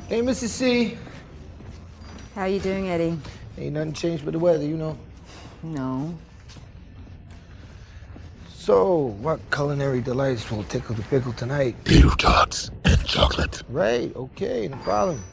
Hey, Mrs. C. How you doing, Eddie? Ain't nothing changed but the weather, you know. No. So, what culinary delights will tickle the pickle tonight? Beetle tots and chocolate. Right, okay, no problem.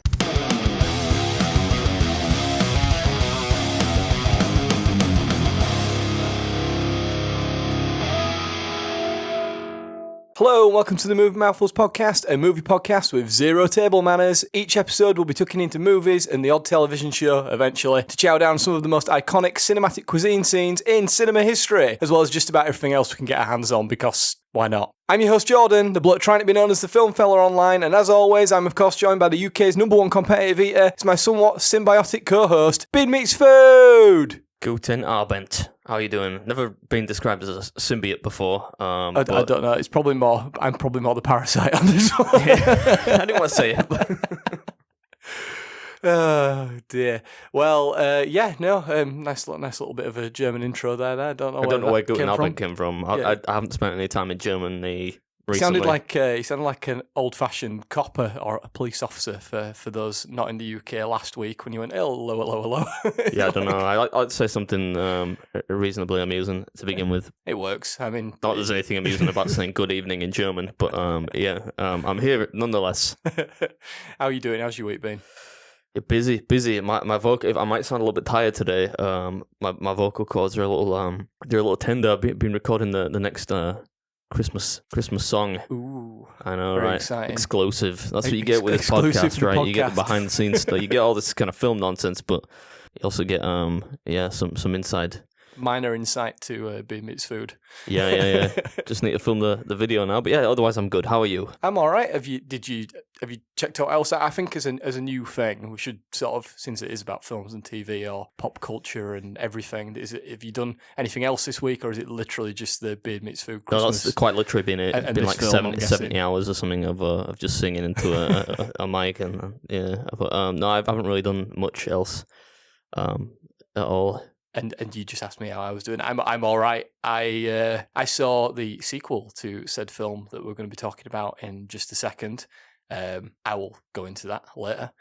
Hello and welcome to the Movie Mouthfuls podcast, a movie podcast with zero table manners. Each episode will be tucking into movies and the odd television show eventually to chow down some of the most iconic cinematic cuisine scenes in cinema history, as well as just about everything else we can get our hands on because why not? I'm your host Jordan, the bloke trying to be known as the film fella online, and as always I'm of course joined by the UK's #1 competitive eater. It's my somewhat symbiotic co-host, Bean Meets Food! Guten Abend. How are you doing? Never been described as a symbiote before. I don't know. It's probably more. I'm probably more the parasite on this one. I didn't want to say it. But Oh dear. Well, nice little bit of a German intro there. I don't know where Guten Abend came from. I haven't spent any time in Germany recently. He sounded like an old-fashioned copper or a police officer for those not in the UK last week when you went hello. Yeah, I don't know. I'd say something reasonably amusing to begin with. It works. I mean, not that there's anything amusing about saying good evening in German, but I'm here nonetheless. How are you doing? How's your week been? Yeah, busy. My vocal. I might sound a little bit tired today. My vocal cords are a little tender. I've been recording the next Christmas song. Ooh, I know, very right? Exciting. Exclusive. That's what you get with this podcast, right? You get the behind the scenes stuff. You get all this kind of film nonsense, but you also get some inside. Minor insight to Bean Meets Food. Yeah. Just need to film the video now. But yeah, otherwise I'm good. How are you? I'm all right. Have you checked out else? I think as a new thing, we should sort of, since it is about films and TV or pop culture and everything. Have you done anything else this week, or is it literally just the Bean Meets Food Christmas? No, that's quite literally been it. It's been like film, 70 hours or something of just singing into a mic and But no, I haven't really done much else at all. And you just asked me how I was doing. I'm all right. I saw the sequel to said film that we're going to be talking about in just a second. I will go into that later.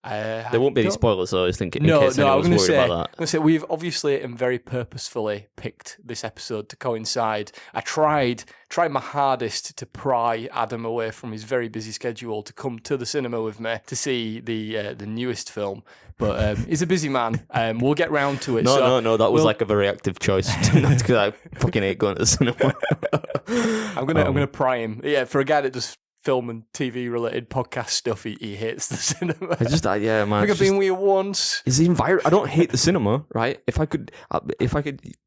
There won't be any spoilers, though. I was thinking. No, I was going to say we've obviously and very purposefully picked this episode to coincide. I tried my hardest to pry Adam away from his very busy schedule to come to the cinema with me to see the newest film, but he's a busy man. We'll get round to it. No, that was like a very active choice because I fucking hate going to the cinema. I'm gonna pry him. Yeah, for a guy that does film and TV related podcast stuff, he hates the cinema. Man. I've been with you once. Is even I don't hate the cinema, right? If I could,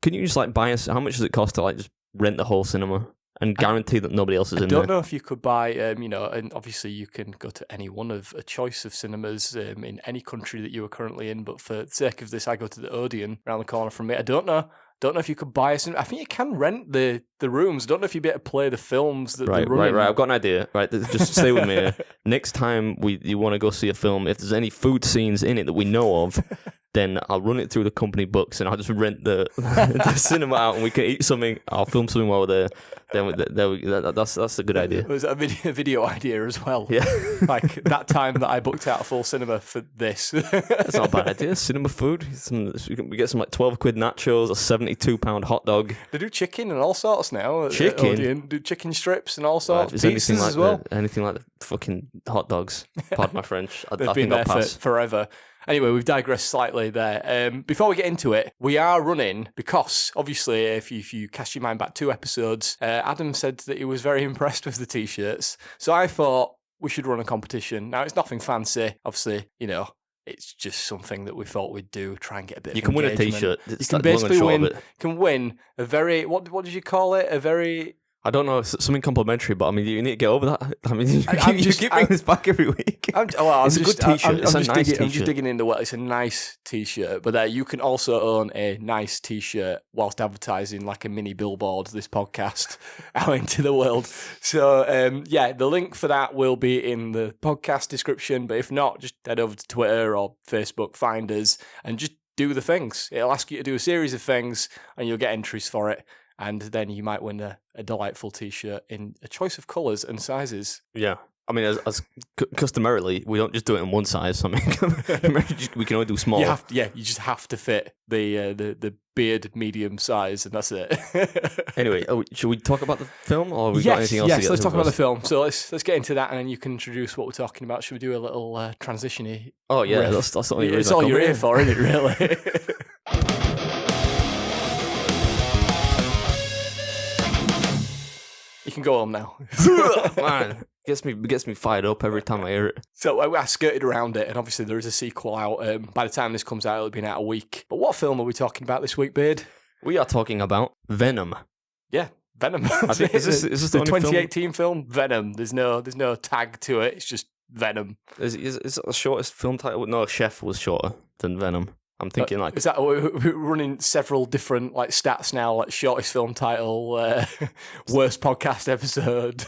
can you just like buy us? How much does it cost to like just rent the whole cinema and guarantee that nobody else is in there? I don't know if you could buy, and obviously you can go to any one of a choice of cinemas in any country that you are currently in. But for the sake of this, I go to the Odeon around the corner from me. I don't know if you could buy a cinema. I think you can rent the rooms. I don't know if you'd be able to play the films that they're running. Right. I've got an idea. Right, just stay with me. Next time you want to go see a film, if there's any food scenes in it that we know of, then I'll run it through the company books and I'll just rent the cinema out and we can eat something. I'll film something while we're there. That's a good idea. Was that a video idea as well? Yeah. Like that time that I booked out a full cinema for this. That's not a bad idea. Cinema food. We get some like 12 quid nachos, a 72-pound hot dog. They do chicken and all sorts now. Chicken? Odeon. Do chicken strips and all sorts. Pizzas as well. Anything like the fucking hot dogs. Pardon my French. They've been there for forever. Anyway, we've digressed slightly there. Before we get into it, we are running, because obviously if you cast your mind back 2 episodes, Adam said that he was very impressed with the T-shirts. So I thought we should run a competition. Now, it's nothing fancy. Obviously, it's just something that we thought we'd do, try and get a bit of engagement. You can win a T-shirt. You can basically win a very, what did you call it? A very... I don't know, something complimentary, but I mean, you need to get over that. I mean, you keep bringing this back every week. It's a good T-shirt. It's a nice T-shirt. I'm just digging in the well. It's a nice T-shirt, but you can also own a nice T-shirt whilst advertising like a mini billboard this podcast out into the world. So, the link for that will be in the podcast description, but if not, just head over to Twitter or Facebook, find us, and just do the things. It'll ask you to do a series of things, and you'll get entries for it. And then you might win a delightful T-shirt in a choice of colours and sizes. Yeah. I mean, as customarily, we don't just do it in one size. I mean, we can only do small. You just have to fit the beard medium size, and that's it. Anyway, should we talk about the film, or have we got anything else to get let's to talk about the first? film. So let's get into that, and then you can introduce what we're talking about. Should we do a little transition-y? Oh yeah, riff? that's the only reason It's I all come you're here. here for, isn't it? Really. You can go home now. Man, gets me fired up every time I hear it. So I skirted around it, and obviously there is a sequel out. By the time this comes out, it'll be out a week. But what film are we talking about this week, Beard? We are talking about Venom. Yeah, Venom. I think, is this the only 2018 film? Venom. There's no tag to it. It's just Venom. Is it the shortest film title? No, Chef was shorter than Venom. I'm thinking like... Is that we're running several different like stats now, like shortest film title, worst podcast episode.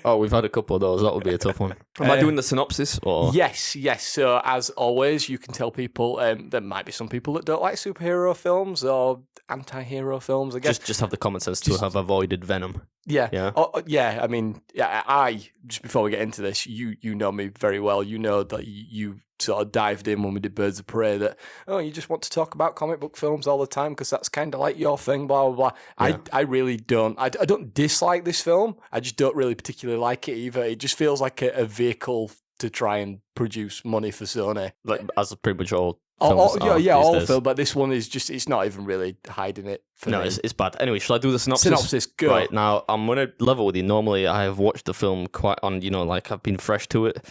Oh, we've had a couple of those. That would be a tough one. Am I doing the synopsis? Or Yes. So as always, you can tell people there might be some people that don't like superhero films or anti-hero films. I guess just have the common sense to have avoided Venom. Yeah. Yeah. Yeah. I mean, I just before we get into this, you know me very well. You know that you sort of dived in when we did Birds of Prey that, you just want to talk about comic book films all the time because that's kind of like your thing, blah, blah, blah. Yeah. I really don't. I don't dislike this film. I just don't really particularly like it either. It just feels like a vehicle to try and produce money for Sony. Like, as pretty much all films are these all days. film, but this one is just, it's not even really hiding it for No, me. it's bad. Anyway, shall I do the synopsis? Synopsis, go. Right, now, I'm going to level with you. Normally, I have watched the film quite on, like I've been fresh to it.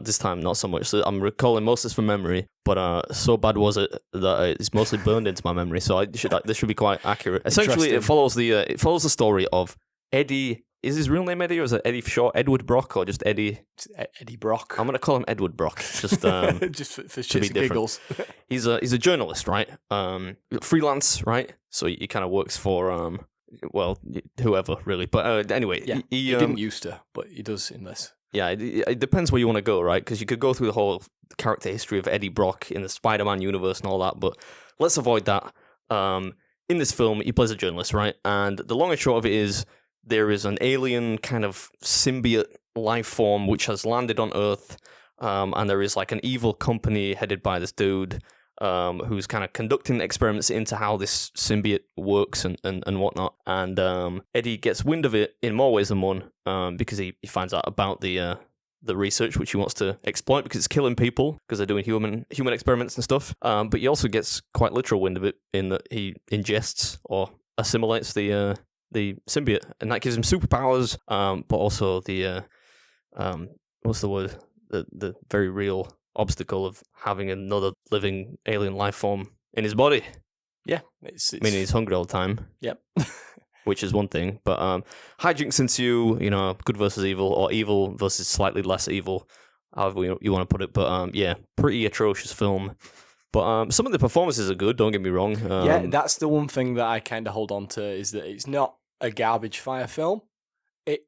This time, not so much. So I'm recalling most of this from memory, but so bad was it that it's mostly burned into my memory. So this should be quite accurate. Essentially, it follows the story of Eddie. Is his real name Eddie, or is it Eddie for short? Edward Brock, or just Eddie? Eddie Brock. I'm going to call him Edward Brock. Just just for to shits be and different. giggles. He's a journalist, right? Freelance, right? So he kind of works for whoever really. But anyway, Yeah, he didn't used to, but he does in this. Yeah, it depends where you want to go, right? Because you could go through the whole character history of Eddie Brock in the Spider-Man universe and all that, but let's avoid that. In this film, he plays a journalist, right? And the long and short of it is there is an alien kind of symbiote life form which has landed on Earth, and there is like an evil company headed by this dude who's kind of conducting experiments into how this symbiote works and whatnot. And Eddie gets wind of it in more ways than one because he finds out about the research which he wants to exploit because it's killing people because they're doing human experiments and stuff. But he also gets quite literal wind of it in that he ingests or assimilates the symbiote, and that gives him superpowers. But also the what's the word? The very real obstacle of having another living alien life form in his body. Yeah, it's Meaning he's hungry all the time. Yep. Which is one thing, but hijinks ensue, good versus evil, or evil versus slightly less evil, however you want to put it. But yeah, pretty atrocious film. But some of the performances are good, don't get me wrong. Yeah, that's the one thing that I kind of hold on to, is that it's not a garbage fire film,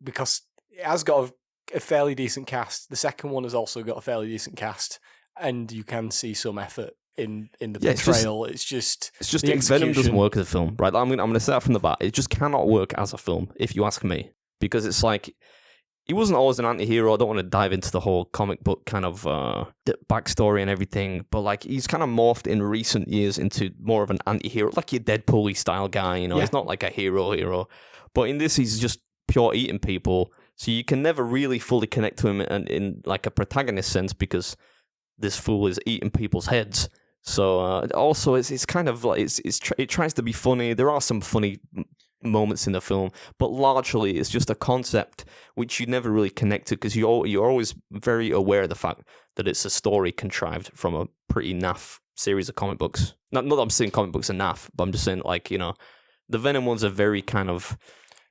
because it has got a fairly decent cast. The second one has also got a fairly decent cast, and you can see some effort in the portrayal. It's just the Venom doesn't work as a film, right? I'm going to say that from the bat. It just cannot work as a film, if you ask me, because it's like he wasn't always an anti-hero. I don't want to dive into the whole comic book kind of backstory and everything, but like he's kind of morphed in recent years into more of an anti-hero, like your Deadpool-y style guy. He's not like a hero, but in this he's just pure eating people. So you can never really fully connect to him in like a protagonist sense because this fool is eating people's heads. So also it's kind of like it tries to be funny. There are some funny moments in the film, but largely it's just a concept which you never really connect to because you're always very aware of the fact that it's a story contrived from a pretty naff series of comic books. Not that I'm saying comic books are naff, but I'm just saying like the Venom ones are very kind of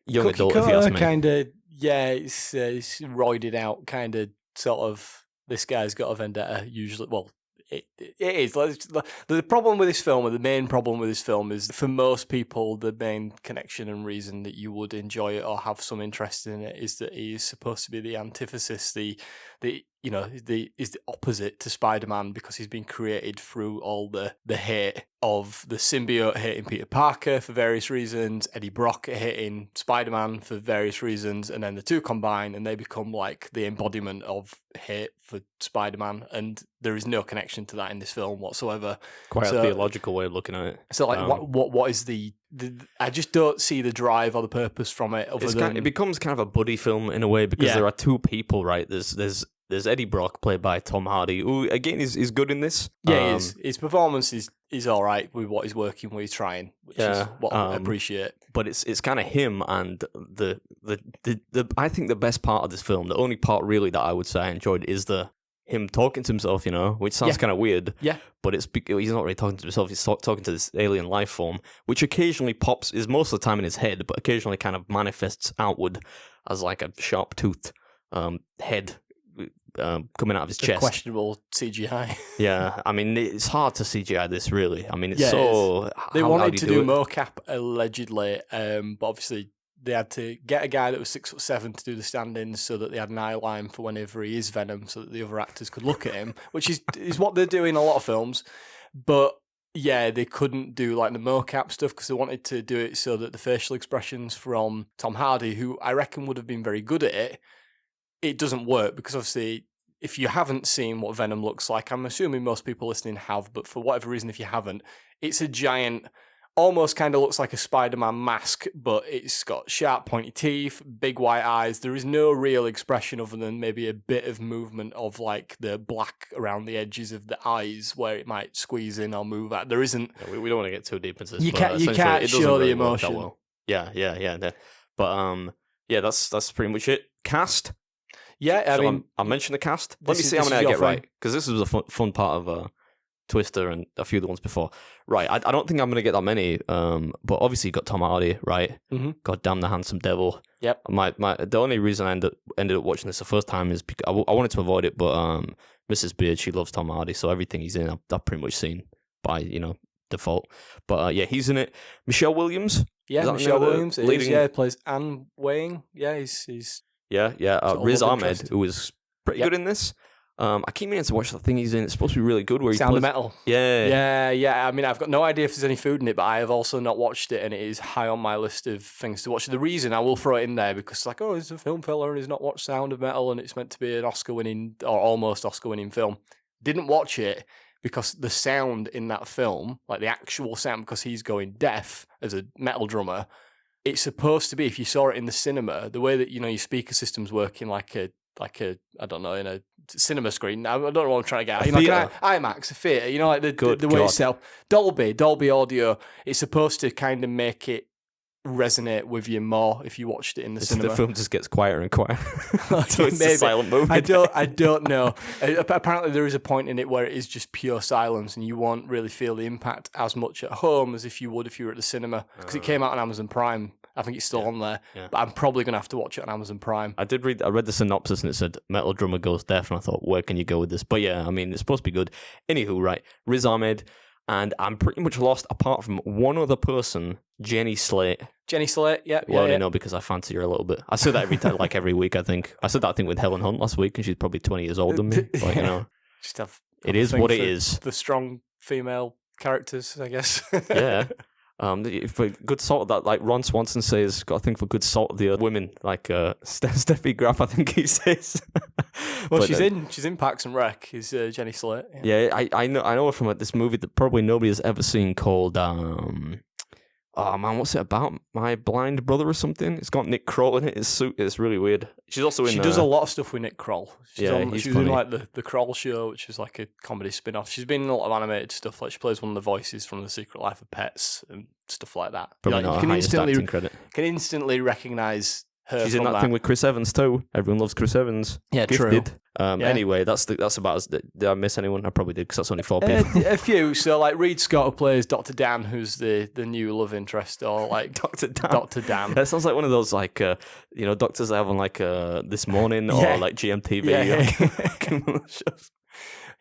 young adult, if you ask me. Kind of, yeah, it's roided out, kind of sort of. This guy's got a vendetta. Usually, well, it is. The problem with this film, or the main problem with this film, is for most people, the main connection and reason that you would enjoy it or have some interest in it is that he is supposed to be the antithesis, the is the opposite to Spider-Man because he's been created through all the hate of the symbiote hating Peter Parker for various reasons, Eddie Brock hating Spider-Man for various reasons, and then the two combine and they become like the embodiment of hate for Spider-Man, and there is no connection to that in this film whatsoever. Quite a theological way of looking at it. So, like, what is the I just don't see the drive or the purpose from it. It becomes kind of a buddy film in a way because there are two people, right? There's Eddie Brock, played by Tom Hardy, who again is good in this. Yeah, he is. His performance is all right with what he's working with, he's trying, which is what I appreciate. But it's kind of him and the I think the best part of this film, the only part really that I would say I enjoyed is him talking to himself, which sounds kind of weird. Yeah. But he's not really talking to himself, he's talking to this alien life form, which occasionally is most of the time in his head, but occasionally kind of manifests outward as like a sharp toothed head coming out of his chest. Questionable CGI. Yeah, I mean, it's hard to CGI this, really. I mean, it's They wanted to do mocap, allegedly, but obviously they had to get a guy that was 6'7" to do the stand-ins so that they had an eye line for whenever he is Venom so that the other actors could look at him, which is what they do in a lot of films. But yeah, they couldn't do like the mocap stuff because they wanted to do it so that the facial expressions from Tom Hardy, who I reckon would have been very good at it doesn't work because obviously if you haven't seen what Venom looks like, I'm assuming most people listening have, but for whatever reason, if you haven't, it's a giant, almost kind of looks like a Spider-Man mask, but it's got sharp, pointy teeth, big white eyes. There is no real expression other than maybe a bit of movement of like the black around the edges of the eyes where it might squeeze in or move out. There isn't. Yeah, we don't want to get too deep into this. You can't show the emotion. Well. Yeah. But yeah, that's pretty much it. Cast. Yeah, I mean, I'll mention the cast. Let me see how many I get right, because this was a fun part of Twister and a few of the ones before. Right, I don't think I'm going to get that many, but obviously you got Tom Hardy, right? Mm-hmm. God damn the handsome devil. Yep. The only reason I ended up watching this the first time is because I wanted to avoid it, but Mrs. Beard, she loves Tom Hardy, so everything he's in, I've pretty much seen by, default. But yeah, he's in it. Michelle Williams. Yeah, Michelle Williams plays Anne Wang. Yeah, he's... Yeah. Riz Ahmed, who was pretty good in this. I keep meaning to watch the thing he's in. It's supposed to be really good. Where Sound he of Metal. Yeah. I mean, I've got no idea if there's any food in it, but I have also not watched it, and it is high on my list of things to watch. The reason I will throw it in there because it's like, he's a film fella and he's not watched Sound of Metal, and it's meant to be an Oscar-winning or almost Oscar-winning film. Didn't watch it because the sound in that film, like the actual sound, because he's going deaf as a metal drummer. It's supposed to be, if you saw it in the cinema, the way that, your speaker systems work in like a I don't know, in a cinema screen. I don't know what I'm trying to get at. Like an IMAX, a theatre, like the way it's set up. Dolby audio, it's supposed to kind of make it resonate with you more if you watched it in the cinema. The film just gets quieter and quieter. So it's a silent movie. I don't know. Apparently there is a point in it where it is just pure silence and you won't really feel the impact as much at home as if you would if you were at the cinema, because it came out on Amazon Prime. I think it's still on there, but I'm probably going to have to watch it on Amazon Prime. I read the synopsis and it said metal drummer goes deaf, and I thought, where can you go with this? But yeah, I mean, it's supposed to be good. Anywho, right, Riz Ahmed, and I'm pretty much lost apart from one other person, Jenny Slate. Jenny Slate, yeah. Well, I know because I fancy her a little bit. I say that every week, I think. I said that thing with Helen Hunt last week, and she's probably 20 years older than me. But, just have it is what it is. The strong female characters, I guess. Yeah. For good salt, that like Ron Swanson says, got a thing for good salt of the earth women, like Steffi Graf, I think he says. Well, she's in Parks and Rec. Is Jenny Slate? Yeah, I know her from this movie that probably nobody has ever seen called oh man, what's it about? My Blind Brother or something? It's got Nick Kroll in it. It's really weird. She's also in. She does a lot of stuff with Nick Kroll. She was funny. in like the Kroll Show, which is like a comedy spin-off. She's been in a lot of animated stuff. Like she plays one of the voices from The Secret Life of Pets and stuff like that. Probably not her highest acting credit. Can instantly recogniise her. She's in that thing with Chris Evans too. Everyone loves Chris Evans. Yeah, Gifted. True. Anyway, that's about us. Did I miss anyone? I probably did because that's only 4 people. A few. So like Reed Scott, who plays Dr. Dan, who's the new love interest, or like Dr. Dan. Dr. Dan. That sounds like one of those like doctors they have on like This Morning or like GMTV. Yeah. Shows.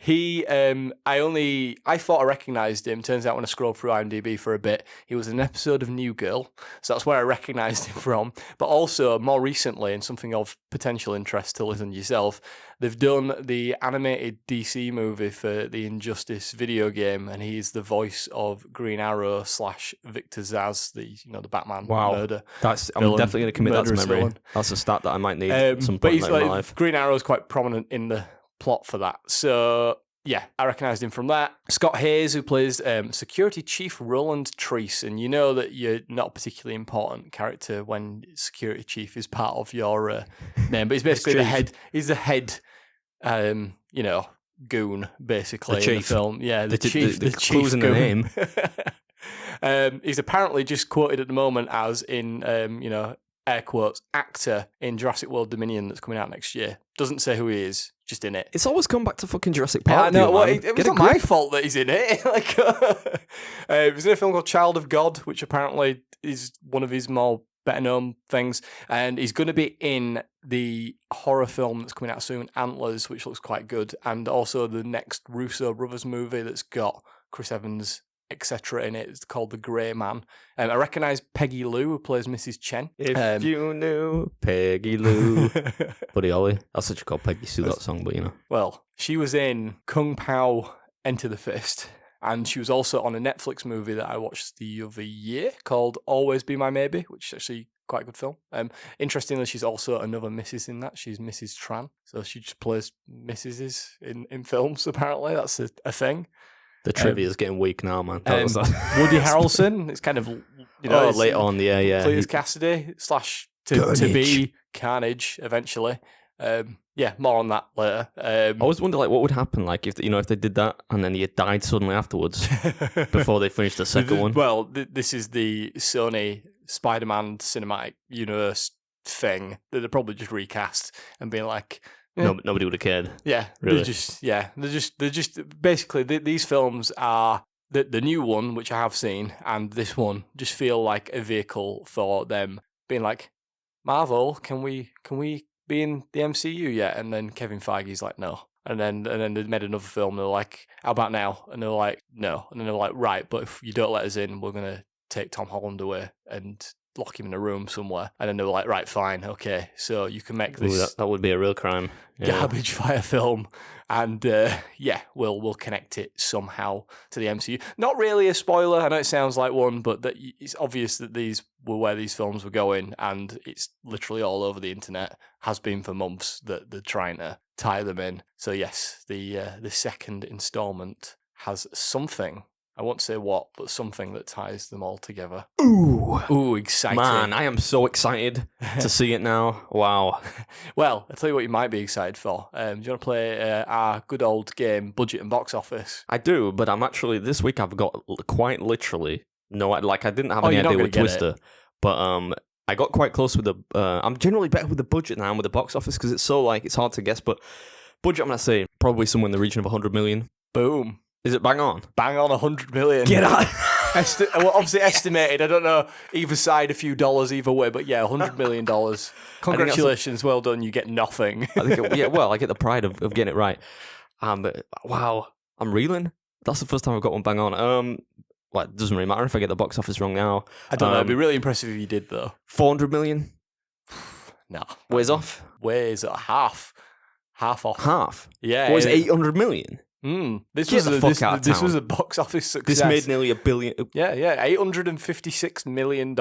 I thought I recognised him. Turns out when I scrolled through IMDb for a bit, he was in an episode of New Girl, so that's where I recognised him from. But also, more recently, and something of potential interest to listen yourself, they've done the animated DC movie for the Injustice video game, and he's the voice of Green Arrow / Victor Zsasz, the Batman murder. I'm villain, definitely going to commit that to murderous memory. villain. That's a stat that I might need at some But point he's in my life. Green Arrow is quite prominent in the plot for that. So yeah, I recognised him from that. Scott Hayes, who plays Security Chief Roland Treese, and you know that you're not a particularly important character when Security Chief is part of your name, but he's basically the head. He's the head, goon basically The chief. in the film. Yeah, the chief. The chief clues in the goon. name. He's apparently just quoted at the moment as in, air quotes, actor in Jurassic World Dominion that's coming out next year. Doesn't say who he is, just in it. It's always come back to fucking Jurassic Park. I know. dude, Well, man. it was Get a not my grip. fault that he's in it. He was in a film called Child of God, which apparently is one of his more better known things. And he's going to be in the horror film that's coming out soon, Antlers, which looks quite good, and also the next Russo brothers movie that's got Chris Evans, etc. in it. It's called The Grey Man. I recognise Peggy Lou, who plays Mrs. Chen. If you knew Peggy Lou. Buddy Holly. That's such a called Peggy Sue, that song, but Well, she was in Kung Pao Enter the Fist, and she was also on a Netflix movie that I watched the other year called Always Be My Maybe, which is actually quite a good film. Interestingly, she's also another Mrs. in that. She's Mrs. Tran, so she just plays Mrs. in films, apparently. That's a thing. The trivia is getting weak now, man. Woody Harrelson, it's kind of, later on, yeah. Cletus Cassidy / to be Carnage eventually. More on that later. I always wonder, what would happen, if they did that and then he had died suddenly afterwards before they finished the second one. Well, this is the Sony Spider-Man cinematic universe thing that they're probably just recast and being like, Nobody would have cared. yeah, Really? they're just basically these films are the new one, which I have seen, and this one just feel like a vehicle for them being like, Marvel, can we be in the MCU yet? And then Kevin Feige's like, no. And then they made another film. They're like, how about now? And they're like, no. And then they're like, right, but if you don't let us in, we're gonna take Tom Holland away and lock him in a room somewhere. And then they were like, right, fine, okay, so you can make this. Ooh, that would be a real crime. Yeah. Garbage fire film, and we'll connect it somehow to the MCU. Not really a spoiler. I know it sounds like one, but it's obvious that these were where these films were going, and it's literally all over the internet. Has been for months that they're trying to tie them in. So yes, the second installment has something. I won't say what, but something that ties them all together. Ooh, exciting. Man, I am so excited to see it now. Wow. Well, I'll tell you what you might be excited for. Do you want to play our good old game, Budget and Box Office? I do, but I'm actually, this week I've got quite literally, I didn't have any idea with Twister, but I got quite close with I'm generally better with the budget now than with the box office because it's so, it's hard to guess, but budget, I'm going to say probably somewhere in the region of 100 million. Boom. Is it bang on? Bang on 100 million. Get out. Well, obviously estimated. I don't know either side, a few dollars either way, but yeah, $100 million. Congratulations, well done. You get nothing. I think, I get the pride of getting it right. But wow, I'm reeling. That's the first time I've got one bang on. It doesn't really matter if I get the box office wrong now. I don't know. It'd be really impressive if you did, though. 400 million. No, Ways off. Ways half off. Half. Yeah. Was 800 million. This Get the fuck out of this town. was a box office success. This made nearly $1 billion. Yeah, $856 million.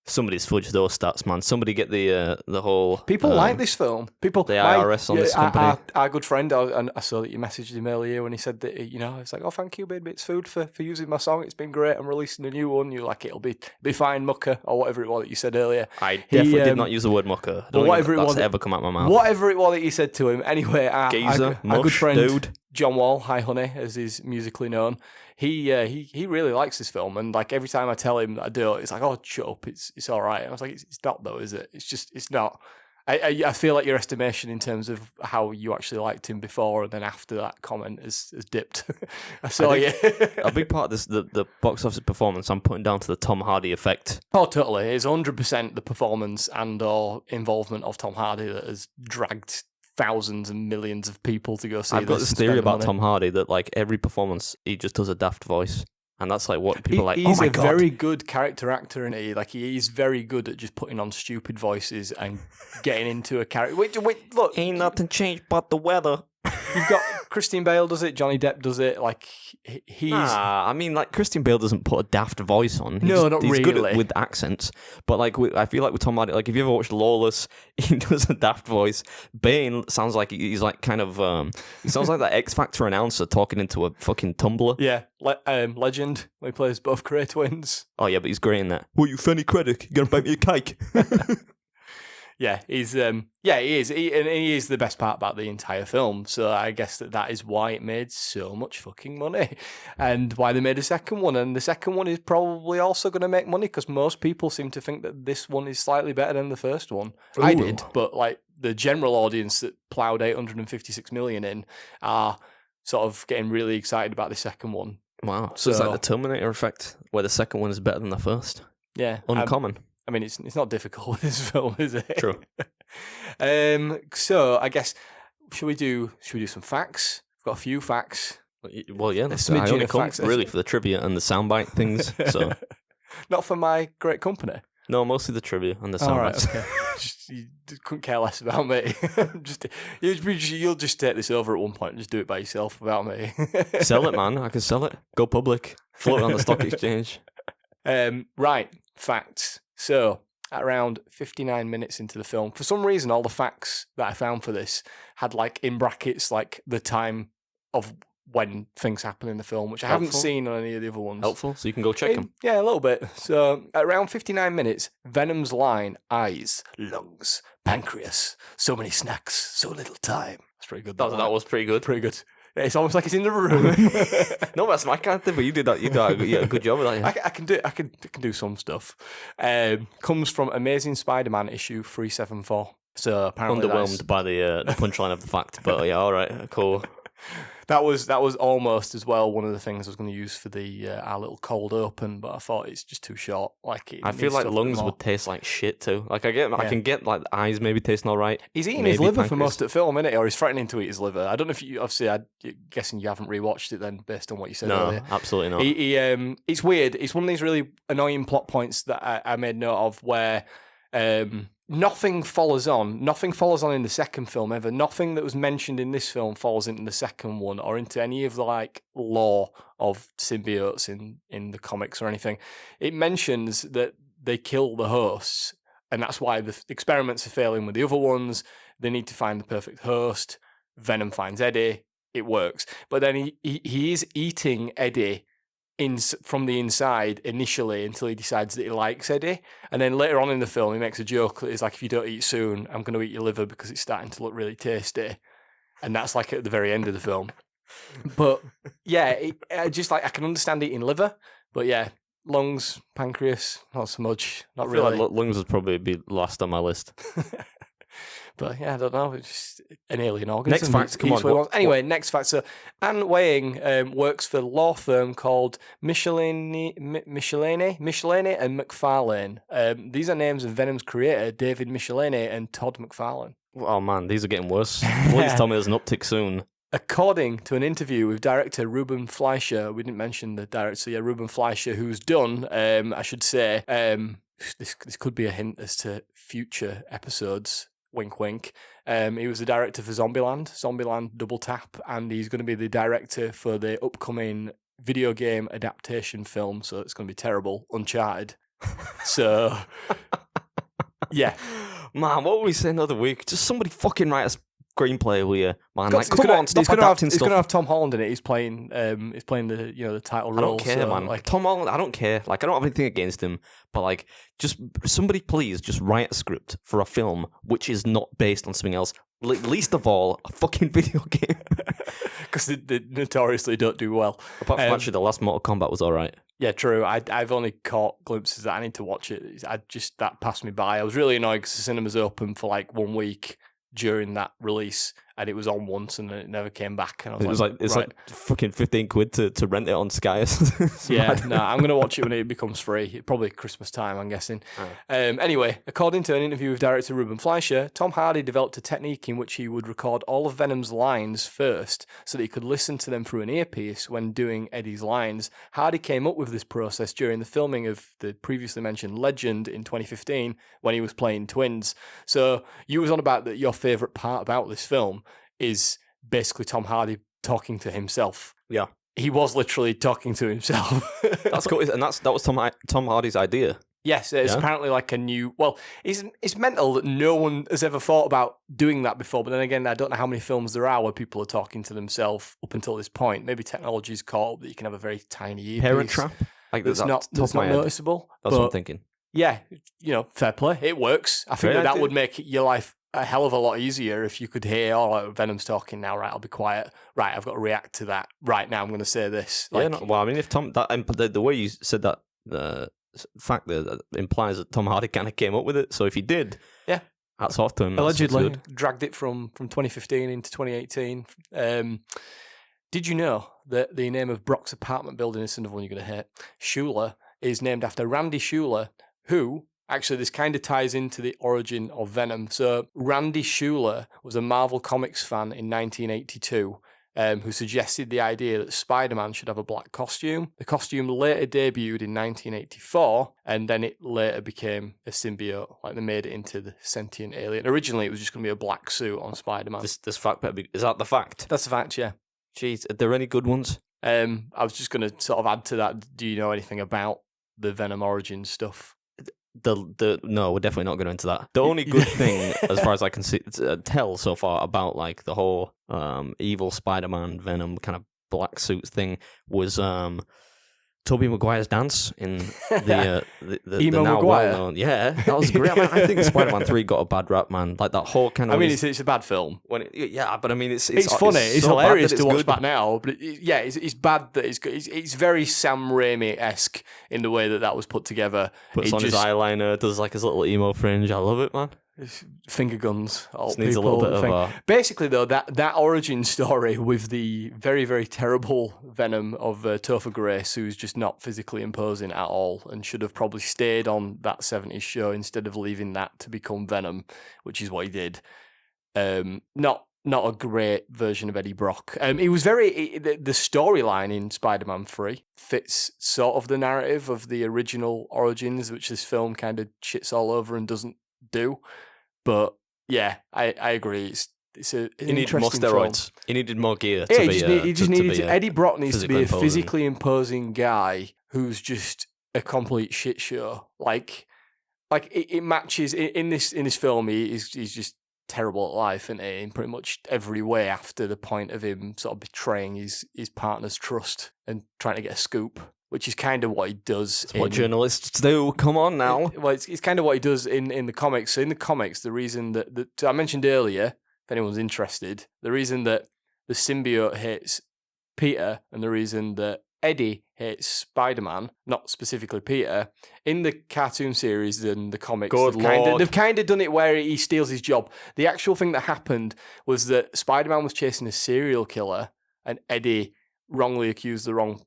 Somebody's fudged those stats, man. Somebody get the whole. People like this film. People, the IRS on this company. Our good friend, and I saw that you messaged him earlier when he said that it's like, oh, thank you, baby, it's food for using my song. It's been great. I'm releasing a new one. You're like, it'll be fine, mucker, or whatever it was that you said earlier. I definitely did not use the word mucker. I don't whatever think it was that's ever come out of my mouth. Whatever it was that you said to him. Anyway, our good friend dude. John Wall, Hi Honey, as he's musically known, he really likes this film, and like every time I tell him that I do it, it's like, oh, shut up, it's all right. And I was like, it's not though, is it? It's not. I feel like your estimation in terms of how you actually liked him before and then after that comment has dipped. I saw you. A big part of this, the box office performance, I'm putting down to the Tom Hardy effect. Oh, totally. It's 100% the performance and or involvement of Tom Hardy that has dragged thousands and millions of people to go see. I've got this this and theory spend about money. Tom Hardy that like every performance he just does a daft voice, and that's like what people are like. He's Oh my a god, very good character actor, and he's very good at just putting on stupid voices and getting into a character. Wait, look, ain't nothing changed but the weather. you've got Christine Bale does it, Johnny Depp does it. Like he's I mean, like Christian Bale doesn't put a daft voice on. Not he's good really. with accents, but like I feel like with Tom Hardy, like if you ever watched Lawless, he does a daft voice. Bane sounds like he's like kind of he sounds like that X Factor announcer talking into a fucking tumbler. yeah, Legend. He plays both Grey twins. Oh yeah, but he's great in that. What you Fanny Credit? You gonna bake me a cake? Yeah, he's he is, and he is the best part about the entire film. So I guess that is why it made so much fucking money, and why they made a second one. And the second one is probably also going to make money because most people seem to think that this one is slightly better than the first one. I did, but like the general audience that ploughed 856 million in are sort of getting really excited about the second one. Wow, so it's like the Terminator effect, where the second one is better than the first. Yeah, Uncommon. I mean, it's not difficult with this film, is it? True. So I guess should we do some facts? I've got a few facts. Well, yeah, that's, I smidgen only of come facts. really for the trivia and the soundbite things. So Not for my great company. no, mostly the trivia and the All right, soundbites. okay. You couldn't care less about me. You'll just take this over at one point and just do it by yourself without me. Sell it, man. I can sell it. Go public. Float it on the stock exchange. Right, facts. So, at around 59 minutes into the film, for some reason, all the facts that I found for this had, like, in brackets, like, the time of when things happen in the film, which I haven't Helpful. seen on any of the other ones. Helpful, so you can go check them. Yeah, a little bit. So, at around 59 minutes, Venom's line, eyes, lungs, pancreas, so many snacks, so little time. That's pretty good. That was pretty good. pretty good. It's almost like it's in the room. No, that's my kind of thing, but you did that. You did a good job with that. Yeah. I can do some stuff. Comes from Amazing Spider-Man issue 374. So apparently Underwhelmed by the punchline of the fact, but yeah, all right, cool. that was almost as well one of the things I was going to use for the our little cold open, but I thought it's just too short. Like I feel like lungs would taste like shit too. Like I can get like the eyes maybe tasting all right. He's eating maybe his liver for pancreas. most of the film, isn't it? Or he's threatening to eat his liver. I don't know if you obviously. I'm guessing you haven't rewatched it then, based on what you said No, earlier. absolutely not. It's weird. It's one of these really annoying plot points that I made note of where nothing follows on. Nothing follows on in the second film ever. Nothing that was mentioned in this film follows into the second one or into any of the like lore of symbiotes in the comics or anything. It mentions that they kill the hosts, and that's why the experiments are failing with the other ones. They need to find the perfect host. Venom finds Eddie. It works, but then he is eating Eddie from the inside initially until he decides that he likes Eddie, and then later on in the film he makes a joke that is like, if you don't eat soon, I'm going to eat your liver because it's starting to look really tasty, and that's like at the very end of the film. But yeah, just like I can understand eating liver, but yeah, lungs, pancreas, not so much, not I feel really. like lungs would probably be last on my list. But yeah, I don't know. It's just an alien organism. Next fact, come on. Anyway, next fact. So Anne Weighing works for the law firm called Michelini and McFarlane. These are names of Venom's creator, David Michelini and Todd McFarlane. Oh man, these are getting worse. Please tell me there's an uptick soon. According to an interview with director Ruben Fleischer, we didn't mention the director, yeah, Ruben Fleischer, who's done, I should say, this could be a hint as to future episodes. Wink, wink. He was the director for Zombieland Double Tap, and he's going to be the director for the upcoming video game adaptation film, so it's going to be terrible, Uncharted. So, yeah. Man, what were we saying the other week? Just somebody fucking write a screenplay with you, man. Like, It's come gonna- on, stop it's gonna adapting have, stuff. It's going to have Tom Holland in it. He's playing the the title role. I don't care, so, man. Like, Tom Holland, I don't care. Like, I don't have anything against him, but like, just somebody please just write a script for a film which is not based on something else. Least of all, a fucking video game. because they notoriously don't do well. Apart from actually, the last Mortal Kombat was all right. Yeah, true. I've only caught glimpses that I need to watch it. That passed me by. I was really annoyed because the cinema's open for like 1 week during that release, and it was on once and then it never came back. And I was It was like it's right. like fucking 15 quid to rent it on Sky. It's Yeah, mad. no, I'm going to watch it when it becomes free. Probably Christmas time, I'm guessing. Anyway, according to an interview with director Ruben Fleischer, Tom Hardy developed a technique in which he would record all of Venom's lines first so that he could listen to them through an earpiece when doing Eddie's lines. Hardy came up with this process during the filming of the previously mentioned Legend in 2015 when he was playing twins. So you was on about that your favourite part about this film is basically Tom Hardy talking to himself. Yeah. He was literally talking to himself. That's cool. And that was Tom Hardy's idea. Yes, it's apparently like a new... Well, it's mental that no one has ever thought about doing that before, but then again, I don't know how many films there are where people are talking to themselves up until this point. Maybe technology's caught up that you can have a very tiny earpiece. Parent Trap? Like That's not noticeable. That's what I'm thinking. Yeah, fair play. It works. I think that would make your life a hell of a lot easier if you could hear, Venom's talking now, right, I'll be quiet. Right, I've got to react to that. Right, now I'm going to say this. Well, I mean, if Tom... the way you said that... the fact that implies that Tom Hardy kind of came up with it. So if he did, hats off to him. Allegedly dragged it from 2015 into 2018. Did you know that the name of Brock's apartment building is another one you're going to hate? Schuler is named after Randy Schuler, who actually this kind of ties into the origin of Venom. So Randy Schuler was a Marvel Comics fan in 1982. Who suggested the idea that Spider-Man should have a black costume. The costume later debuted in 1984, and then it later became a symbiote. Like they made it into the sentient alien. Originally, it was just going to be a black suit on Spider-Man. This fact, is that the fact? That's the fact, yeah. Jeez, are there any good ones? I was just going to sort of add to that. Do you know anything about the Venom origin stuff? No, we're definitely not going into that. The only good thing, as far as I can tell so far about like the whole evil Spider-Man Venom kind of black suits thing was Tobey Maguire's dance in the Emo now Maguire. well-known. Yeah, that was great. I think Spider-Man 3 got a bad rap, man. Like that whole kind of. I mean, it's a bad film. But I mean, it's funny. It's so hilarious bad to watch good. back now. But it's bad that it's good. It's very Sam Raimi-esque in the way that was put together. Puts on his eyeliner, does like his little emo fringe. I love it, man. Finger guns. Just needs a little bit of Basically, though, that origin story with the very, very terrible Venom of Topher Grace, who's just not physically imposing at all and should have probably stayed on that 70s show instead of leaving that to become Venom, which is what he did. Not a great version of Eddie Brock. He was the storyline in Spider-Man 3 fits sort of the narrative of the original origins, which this film kind of shits all over and doesn't do. But yeah, I agree. It's an interesting more film. steroids. He needed more gear. Eddie Brock needs to be a physically imposing imposing guy who's just a complete shit show. Like it matches in this film. He's just terrible at life, isn't he? In pretty much every way. After the point of him sort of betraying his partner's trust and trying to get a scoop. Which is kind of what he does. It's what journalists do. Come on now. Well, it's kind of what he does in the comics. So in the comics, the reason that I mentioned earlier, if anyone's interested, the reason that the symbiote hates Peter and the reason that Eddie hates Spider-Man, not specifically Peter, in the cartoon series and the comics, they've kind of done it where he steals his job. The actual thing that happened was that Spider-Man was chasing a serial killer and Eddie wrongly accused the wrong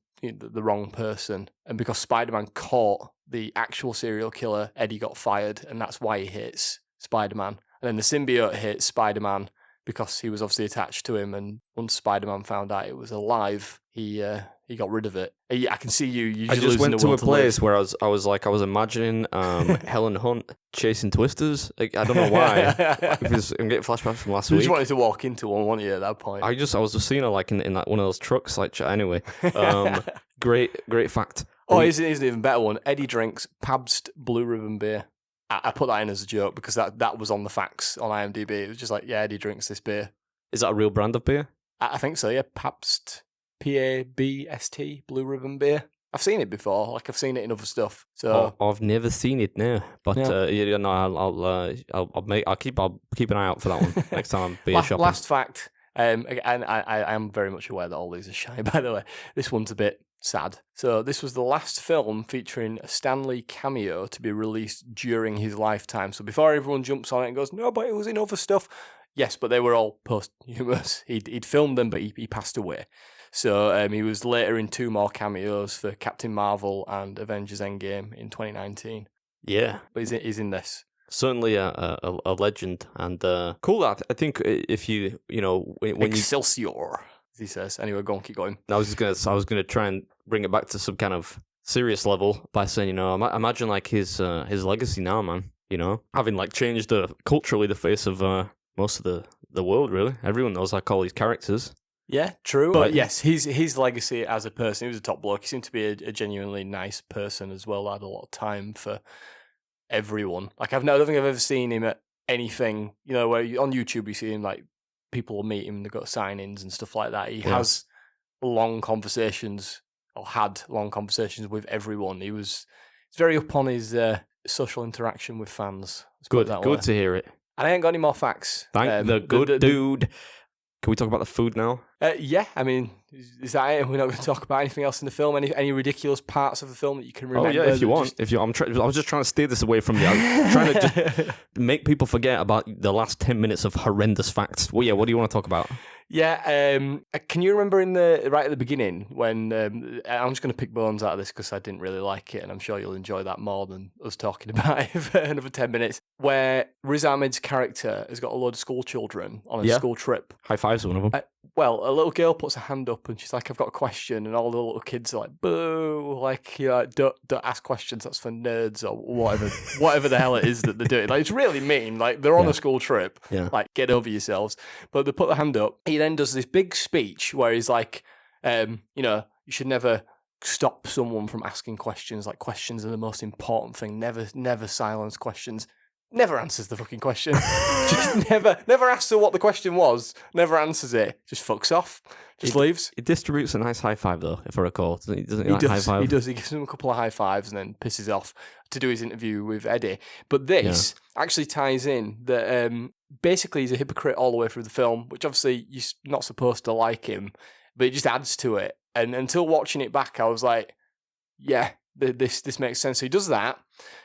person, and because Spider-Man caught the actual serial killer, Eddie got fired, and that's why he hates Spider-Man. And then the symbiote hates Spider-Man because he was obviously attached to him, and once Spider-Man found out it was alive, he got rid of it. I can see you. I just went to a place where I was imagining Helen Hunt chasing twisters. Like, I don't know why. I'm getting flashbacks from last You week. just wanted to walk into one, weren't you, at that point? I was just seeing her like in like one of those trucks. Like anyway, great fact. Here's an even better one. Eddie drinks Pabst Blue Ribbon beer. I put that in as a joke because that was on the facts on IMDb. It was just like, yeah, Eddie drinks this beer. Is that a real brand of beer? I think so, yeah. Pabst, Pabst, Blue Ribbon beer. I've seen it before. Like, I've seen it in other stuff. So I've never seen it now, but I'll keep an eye out for that one next time I'm beer shopping. Last fact, and I am very much aware that all these are shy. By the way, this one's a bit sad. So this was the last film featuring a Stan Lee cameo to be released during his lifetime. So before everyone jumps on it and goes, no, but it was in other stuff, Yes, but they were all posthumous. He'd filmed them, but he passed away. So he was later in 2 more cameos for Captain Marvel and Avengers Endgame in 2019. Yeah. But he's in this. Certainly a legend, and cool. I think if you when Excelsior, as he says. Anyway, go on, keep going. I was gonna try and bring it back to some kind of serious level by saying, imagine like his legacy now, man. Having like changed culturally the face of most of the world. Really, everyone knows like all these characters. Yeah, true. But yes, his legacy as a person, he was a top bloke. He seemed to be a genuinely nice person as well. Had a lot of time for everyone. Like I don't think I've ever seen him at anything, where on YouTube you see him like people will meet him, they've got sign-ins and stuff like that. He has long conversations, or had long conversations with everyone. He's very up on his social interaction with fans. Good to hear it. And I ain't got any more facts. Thank the good dude. Can we talk about the food now? Yeah, I mean, is that it? We're not going to talk about anything else in the film. Any ridiculous parts of the film that you can remember? Oh yeah, if you want. I was just trying to steer this away from you. I'm trying to just make people forget about the last 10 minutes of horrendous facts. Well, yeah, what do you want to talk about? Yeah, can you remember right at the beginning when I'm just going to pick bones out of this because I didn't really like it, and I'm sure you'll enjoy that more than us talking about it for another 10 minutes, where Riz Ahmed's character has got a load of school children on a school trip. High fives to one of them. Well, a little girl puts her hand up and she's like, I've got a question, and all the little kids are like, boo, like, don't ask questions, that's for nerds, or whatever the hell it is that they're doing. Like, it's really mean. Like, they're on a school trip. Yeah. Like, get over yourselves. But they put their hand up. He then does this big speech where he's like, you should never stop someone from asking questions. Like, questions are the most important thing. Never silence questions. Never answers the fucking question. Just never asks her what the question was. Never answers it. Just fucks off. Just leaves. He distributes a nice high five though, if I recall. He does. High five? He does. He gives him a couple of high fives and then pisses off to do his interview with Eddie. But this actually ties in that basically he's a hypocrite all the way through the film, which obviously you're not supposed to like him, but it just adds to it. And until watching it back, I was like, yeah, this makes sense. So he does that.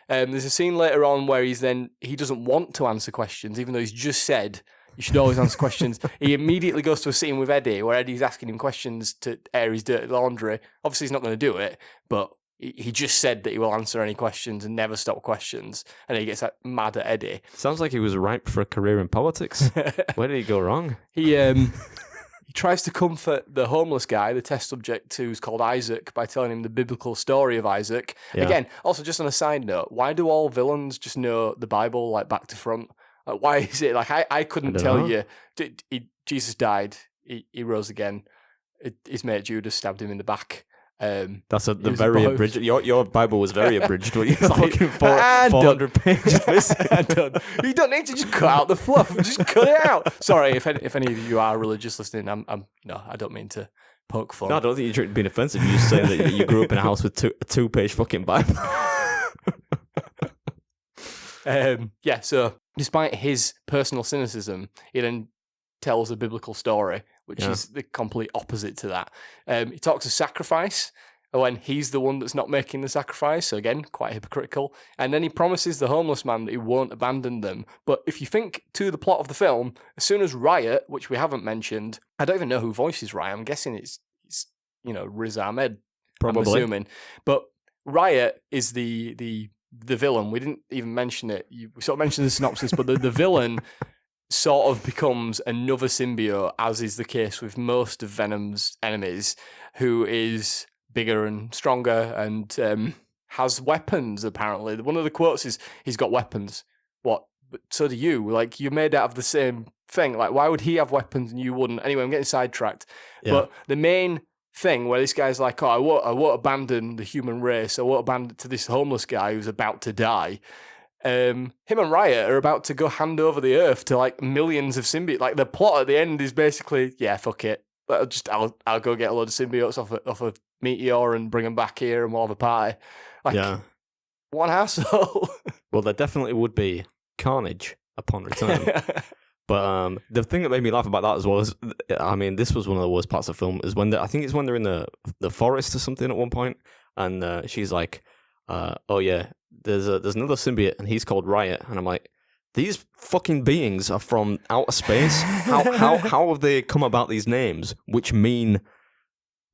There's a scene later on where he doesn't want to answer questions, even though he's just said you should always answer questions. He immediately goes to a scene with Eddie where Eddie's asking him questions to air his dirty laundry. Obviously, he's not going to do it, but he just said that he will answer any questions and never stop questions. And he gets mad at Eddie. Sounds like he was ripe for a career in politics. Where did he go wrong? He tries to comfort the homeless guy, the test subject, who's called Isaac, by telling him the biblical story of Isaac. Yeah. Again, also just on a side note, why do all villains just know the Bible like back to front? Like, why is it like I couldn't tell you? Jesus died, he rose again. His mate Judas stabbed him in the back. That's the very abridged. Your Bible was very abridged. What you fucking 400 pages missing. You don't need to just cut out the fluff. Just cut it out. Sorry, if any of you are religious listening, I don't mean to poke fun. No, I don't think you're being offensive. You're just saying that you grew up in a house with a 2-page fucking Bible. So despite his personal cynicism, he then tells a biblical story, which is the complete opposite to that. He talks of sacrifice when he's the one that's not making the sacrifice. So again, quite hypocritical. And then he promises the homeless man that he won't abandon them. But if you think to the plot of the film, as soon as Riot, which we haven't mentioned, I don't even know who voices Riot. I'm guessing it's Riz Ahmed. Probably. I'm assuming. But Riot is the villain. We didn't even mention it. You sort of mentioned the synopsis, but the villain sort of becomes another symbiote, as is the case with most of Venom's enemies, who is bigger and stronger and has weapons, apparently. One of the quotes is, he's got weapons. What? But so do you. Like, you're made out of the same thing. Like, why would he have weapons and you wouldn't? Anyway, I'm getting sidetracked. Yeah. But the main thing where this guy's like, I won't abandon the human race. I won't abandon it to this homeless guy who's about to die. Him and Riot are about to go hand over the earth to like millions of symbiotes. Like, the plot at the end is basically, yeah, fuck it. I'll go get a load of symbiotes off a meteor and bring them back here and we'll have a party. Like, what an asshole. Well, there definitely would be carnage upon return. But the thing that made me laugh about that as well is, I mean, this was one of the worst parts of the film, is when I think it's when they're in the forest or something at one point, and she's like, oh yeah, there's another symbiote and he's called Riot, and I'm like, these fucking beings are from outer space. How have they come about these names, which mean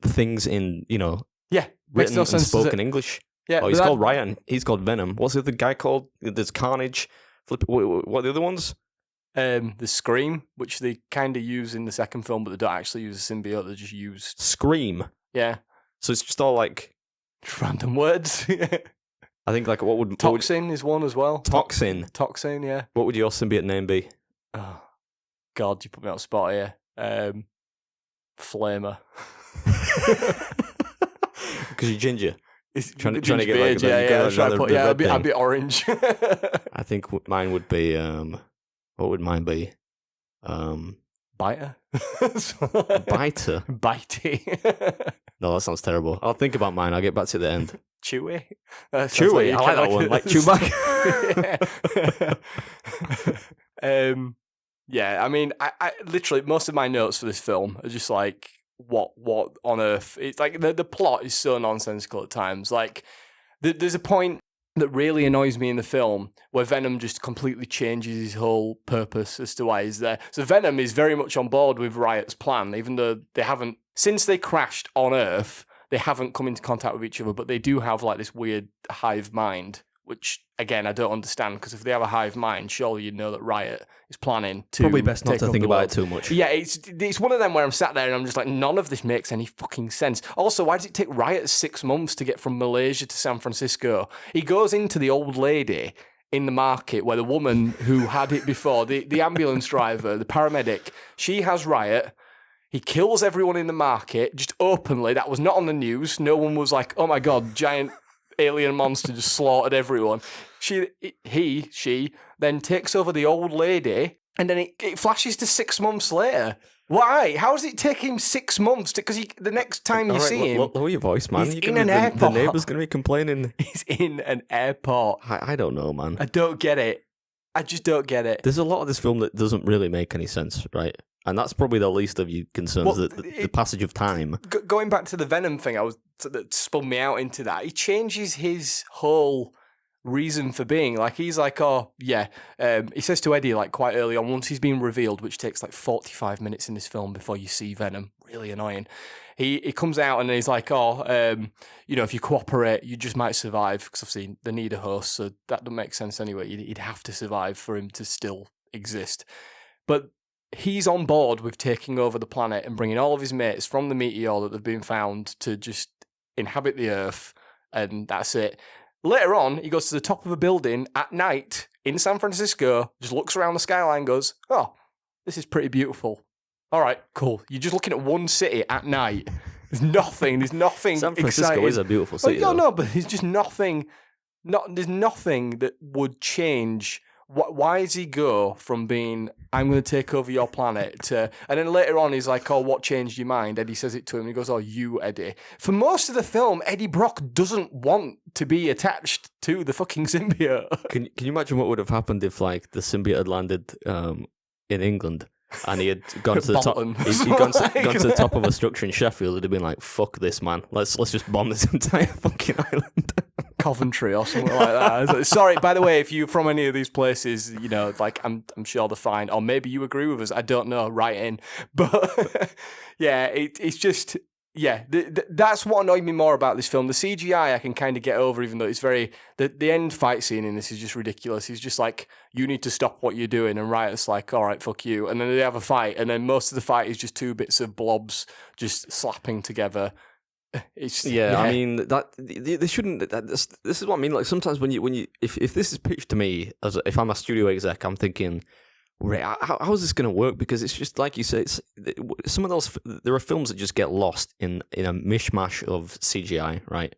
things in, Yeah, makes written no and sense. does spoken it? English? Yeah, Oh, he's called Riot, and he's called Venom. What's the other guy called? There's Carnage. What are the other ones? The Scream, which they kind of use in the second film, but they don't actually use a symbiote. They just use Scream. Yeah, So it's just all like random words. I think like what would Toxin is one as well. Toxin. Toxin, yeah. What would your symbiote name be? Oh, God, you put me on the spot here. Flamer. Because you're ginger. It's Trying to ginger get like beard, the- Try to the put, red I'd thing. be orange. I think mine would be what would mine be? Biter. Biter. Bitey. No, that sounds terrible. I'll think about mine. I'll get back to the end. Chewy. Chewy. I like that one. Like Chewbacca. Yeah, I mean, I literally most of my notes for this film are just like, what on earth? It's like the plot is so nonsensical at times. Like, there's a point that really annoys me in the film where Venom just completely changes his whole purpose as to why he's there. So Venom is very much on board with Riot's plan, even though they haven't, since they crashed on Earth, they haven't come into contact with each other, but they do have like this weird hive mind, which again, I don't understand, because if they have a hive mind, surely you'd know that Riot is planning to Probably best not take to over think the about world. it too much. Yeah, it's one of them where I'm sat there and I'm just like, none of this makes any fucking sense. Also, why does it take Riot 6 months to get from Malaysia to San Francisco? He goes into the old lady in the market where the woman who had it before, the ambulance driver, the paramedic, she has Riot. He kills everyone in the market, just openly. That was not on the news. No one was like, oh my God, giant alien monster just slaughtered everyone. She then takes over the old lady, and then it flashes to 6 months later. Why? How does it take him 6 months? Because the next time you see him... Lower your voice, man. he's You're in gonna an be- airport. The neighbour's going to be complaining. He's in an airport. I don't know, man. I don't get it. I just don't get it. There's a lot of this film that doesn't really make any sense, right? And that's probably the least of your concerns, Well, the passage of time. Going back to the Venom thing, that spun me out into that. He changes his whole reason for being. Like, he's like, oh, yeah. He says to Eddie, like, quite early on, once he's been revealed, which takes like 45 minutes in this film before you see Venom. Really annoying. He comes out and he's like, oh, if you cooperate, you just might survive. Because obviously they need a host, so that doesn't make sense anyway. He'd have to survive for him to still exist. But he's on board with taking over the planet and bringing all of his mates from the meteor that they've been found to just inhabit the Earth, and that's it. Later on, he goes to the top of a building at night in San Francisco, just looks around the skyline, goes, oh, this is pretty beautiful. All right, cool. You're just looking at one city at night. There's nothing San Francisco exciting. is a beautiful city. Well, though. no, but there's just nothing. There's nothing that would change. Why does he go from being, I'm going to take over your planet, to, and then later on he's like, oh, what changed your mind? Eddie says it to him. He goes, oh, you, Eddie. For most of the film, Eddie Brock doesn't want to be attached to the fucking symbiote. Can you imagine what would have happened if, like, the symbiote had landed in England and he had gone to the top? Bolton. He'd gone to the top of a structure in Sheffield. It'd have been like, fuck this, man. Let's just bomb this entire fucking island. Coventry or something like that. It's like, sorry, by the way, if you're from any of these places, like I'm sure they're fine, or maybe you agree with us. I don't know. Write in, but yeah, it's just that's what annoyed me more about this film. The CGI I can kind of get over, even though it's very the end fight scene in this is just ridiculous. He's just like, you need to stop what you're doing, and Riot's like, all right, fuck you, and then they have a fight, and then most of the fight is just two bits of blobs just slapping together. It's, I mean that they shouldn't. This is what I mean. Like, sometimes when you if this is pitched to me as if I'm a studio exec, I'm thinking, right, how is this going to work? Because it's just like you say, some of those, there are films that just get lost in a mishmash of CGI, right?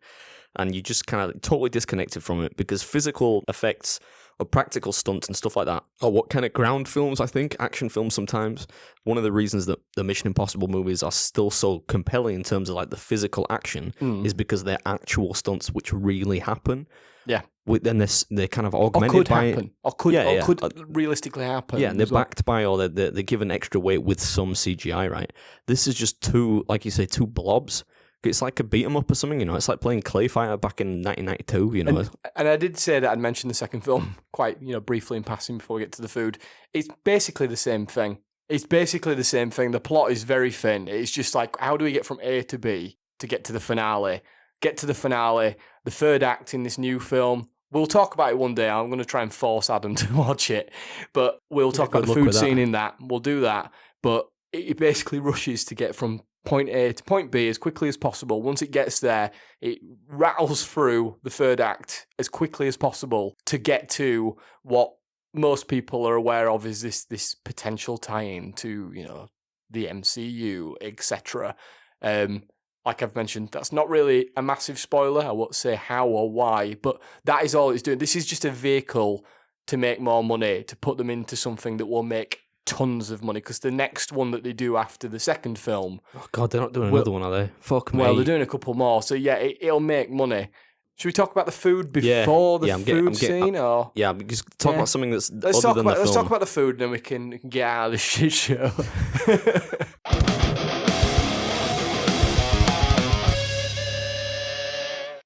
And you just kind of totally disconnected from it because physical effects or practical stunts and stuff like that are what kind of ground films, I think, action films sometimes. One of the reasons that the Mission Impossible movies are still so compelling in terms of like the physical action is because they're actual stunts which really happen. Yeah. Then they're kind of augmented or could by happen, or could realistically happen. Yeah, and they're backed by, or they're given extra weight with some CGI, right? This is just two, like you say, two blobs it's like a beat 'em up or something. You know, it's like playing Clay Fighter back in 1992. You know, and I did say that I'd mentioned the second film quite briefly in passing before we get to the food. It's basically the same thing. The plot is very thin. It's just like, how do we get from A to B to get to the finale? The third act in this new film. We'll talk about it one day. I'm going to try and force Adam to watch it. But we'll talk about the food scene in that. We'll do that. But it basically rushes to get from point A to point B as quickly as possible. Once it gets there, it rattles through the third act as quickly as possible to get to what most people are aware of is this potential tie-in to, the MCU, etc. Like I've mentioned, that's not really a massive spoiler. I won't say how or why, but that is all it's doing. This is just a vehicle to make more money, to put them into something that will make tons of money, because the next one that they do after the second film... Oh, God, they're not doing another one, are they? Fuck me. Well, they're doing a couple more, so yeah, it'll make money. Should we talk about the food before the food scene? Or? Yeah, just talk about something that's let's other than the film. Let's talk about the food, and then we can get out of this shit show.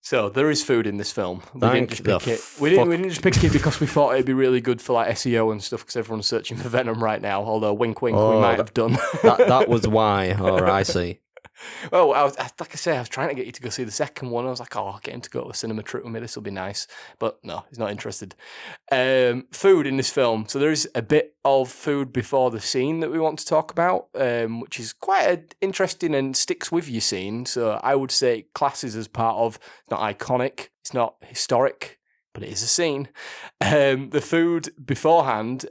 So there is food in this film. We didn't just pick it. We didn't just pick it because we thought it'd be really good for like SEO and stuff, because everyone's searching for Venom right now. Although wink, wink, we might have done. that was why. Oh, I see. Well, like I say, I was trying to get you to go see the second one. I was like, I'll get him to go to a cinema trip with me. This will be nice. But no, he's not interested. Food in this film. So there is a bit of food before the scene that we want to talk about, which is quite an interesting and sticks with you scene. So I would say it classes as part of, it's not iconic, it's not historic, but it is a scene. The food beforehand,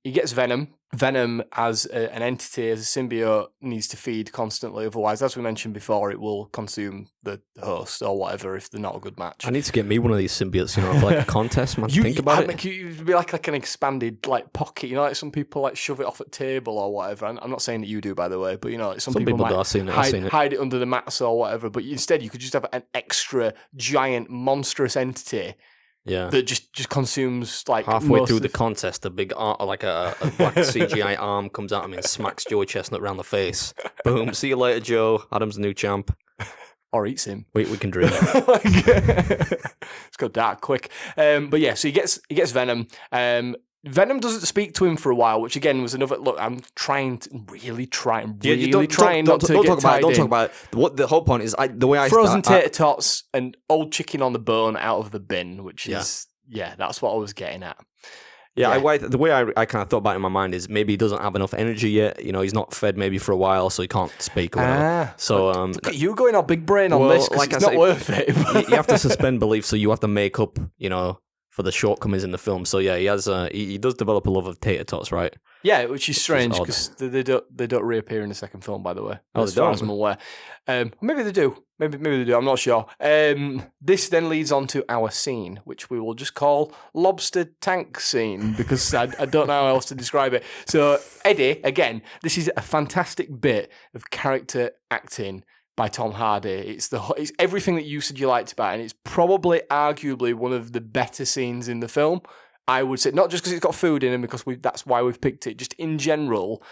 he gets Venom. Venom as an entity, as a symbiote, needs to feed constantly. Otherwise, as we mentioned before, it will consume the host or whatever if they're not a good match. I need to get me one of these symbiotes, for like a contest, man. Think about it. You'd be like an expanded like pocket, like some people like shove it off at table or whatever. I'm not saying that you do, by the way, but like some people might hide it under the mats or whatever. But instead, you could just have an extra giant monstrous entity. Yeah, that just consumes like halfway through the contest, a big like a black CGI arm comes out of me and smacks Joey Chestnut around the face. Boom! See you later, Joe. Adam's the new champ. Or eats him. We can dream. Let's go dark quick. But yeah, so he gets Venom. Venom doesn't speak to him for a while, which again was another look. I'm trying not to get tied in. Don't talk about it. What the whole point is, the way I frozen tater tots and old chicken on the bone out of the bin, which is that's what I was getting at. Yeah. The way I kind of thought about it in my mind is maybe he doesn't have enough energy yet. He's not fed maybe for a while, so he can't speak or whatever. So look at you going all big brain on this, because it's not worth it. You have to suspend belief, so you have to make up, for the shortcomings in the film. So yeah, he has he does develop a love of tater tots, right? Yeah, which is strange because they don't reappear in the second film, by the way. As far as I'm aware. Maybe they do. Maybe they do. I'm not sure. This then leads on to our scene, which we will just call Lobster Tank Scene, because I don't know how else to describe it. So Eddie, again, this is a fantastic bit of character acting by Tom Hardy. It's everything that you said you liked about it, and it's probably arguably one of the better scenes in the film. I would say, not just because it's got food in it, because that's why we've picked it, just in general.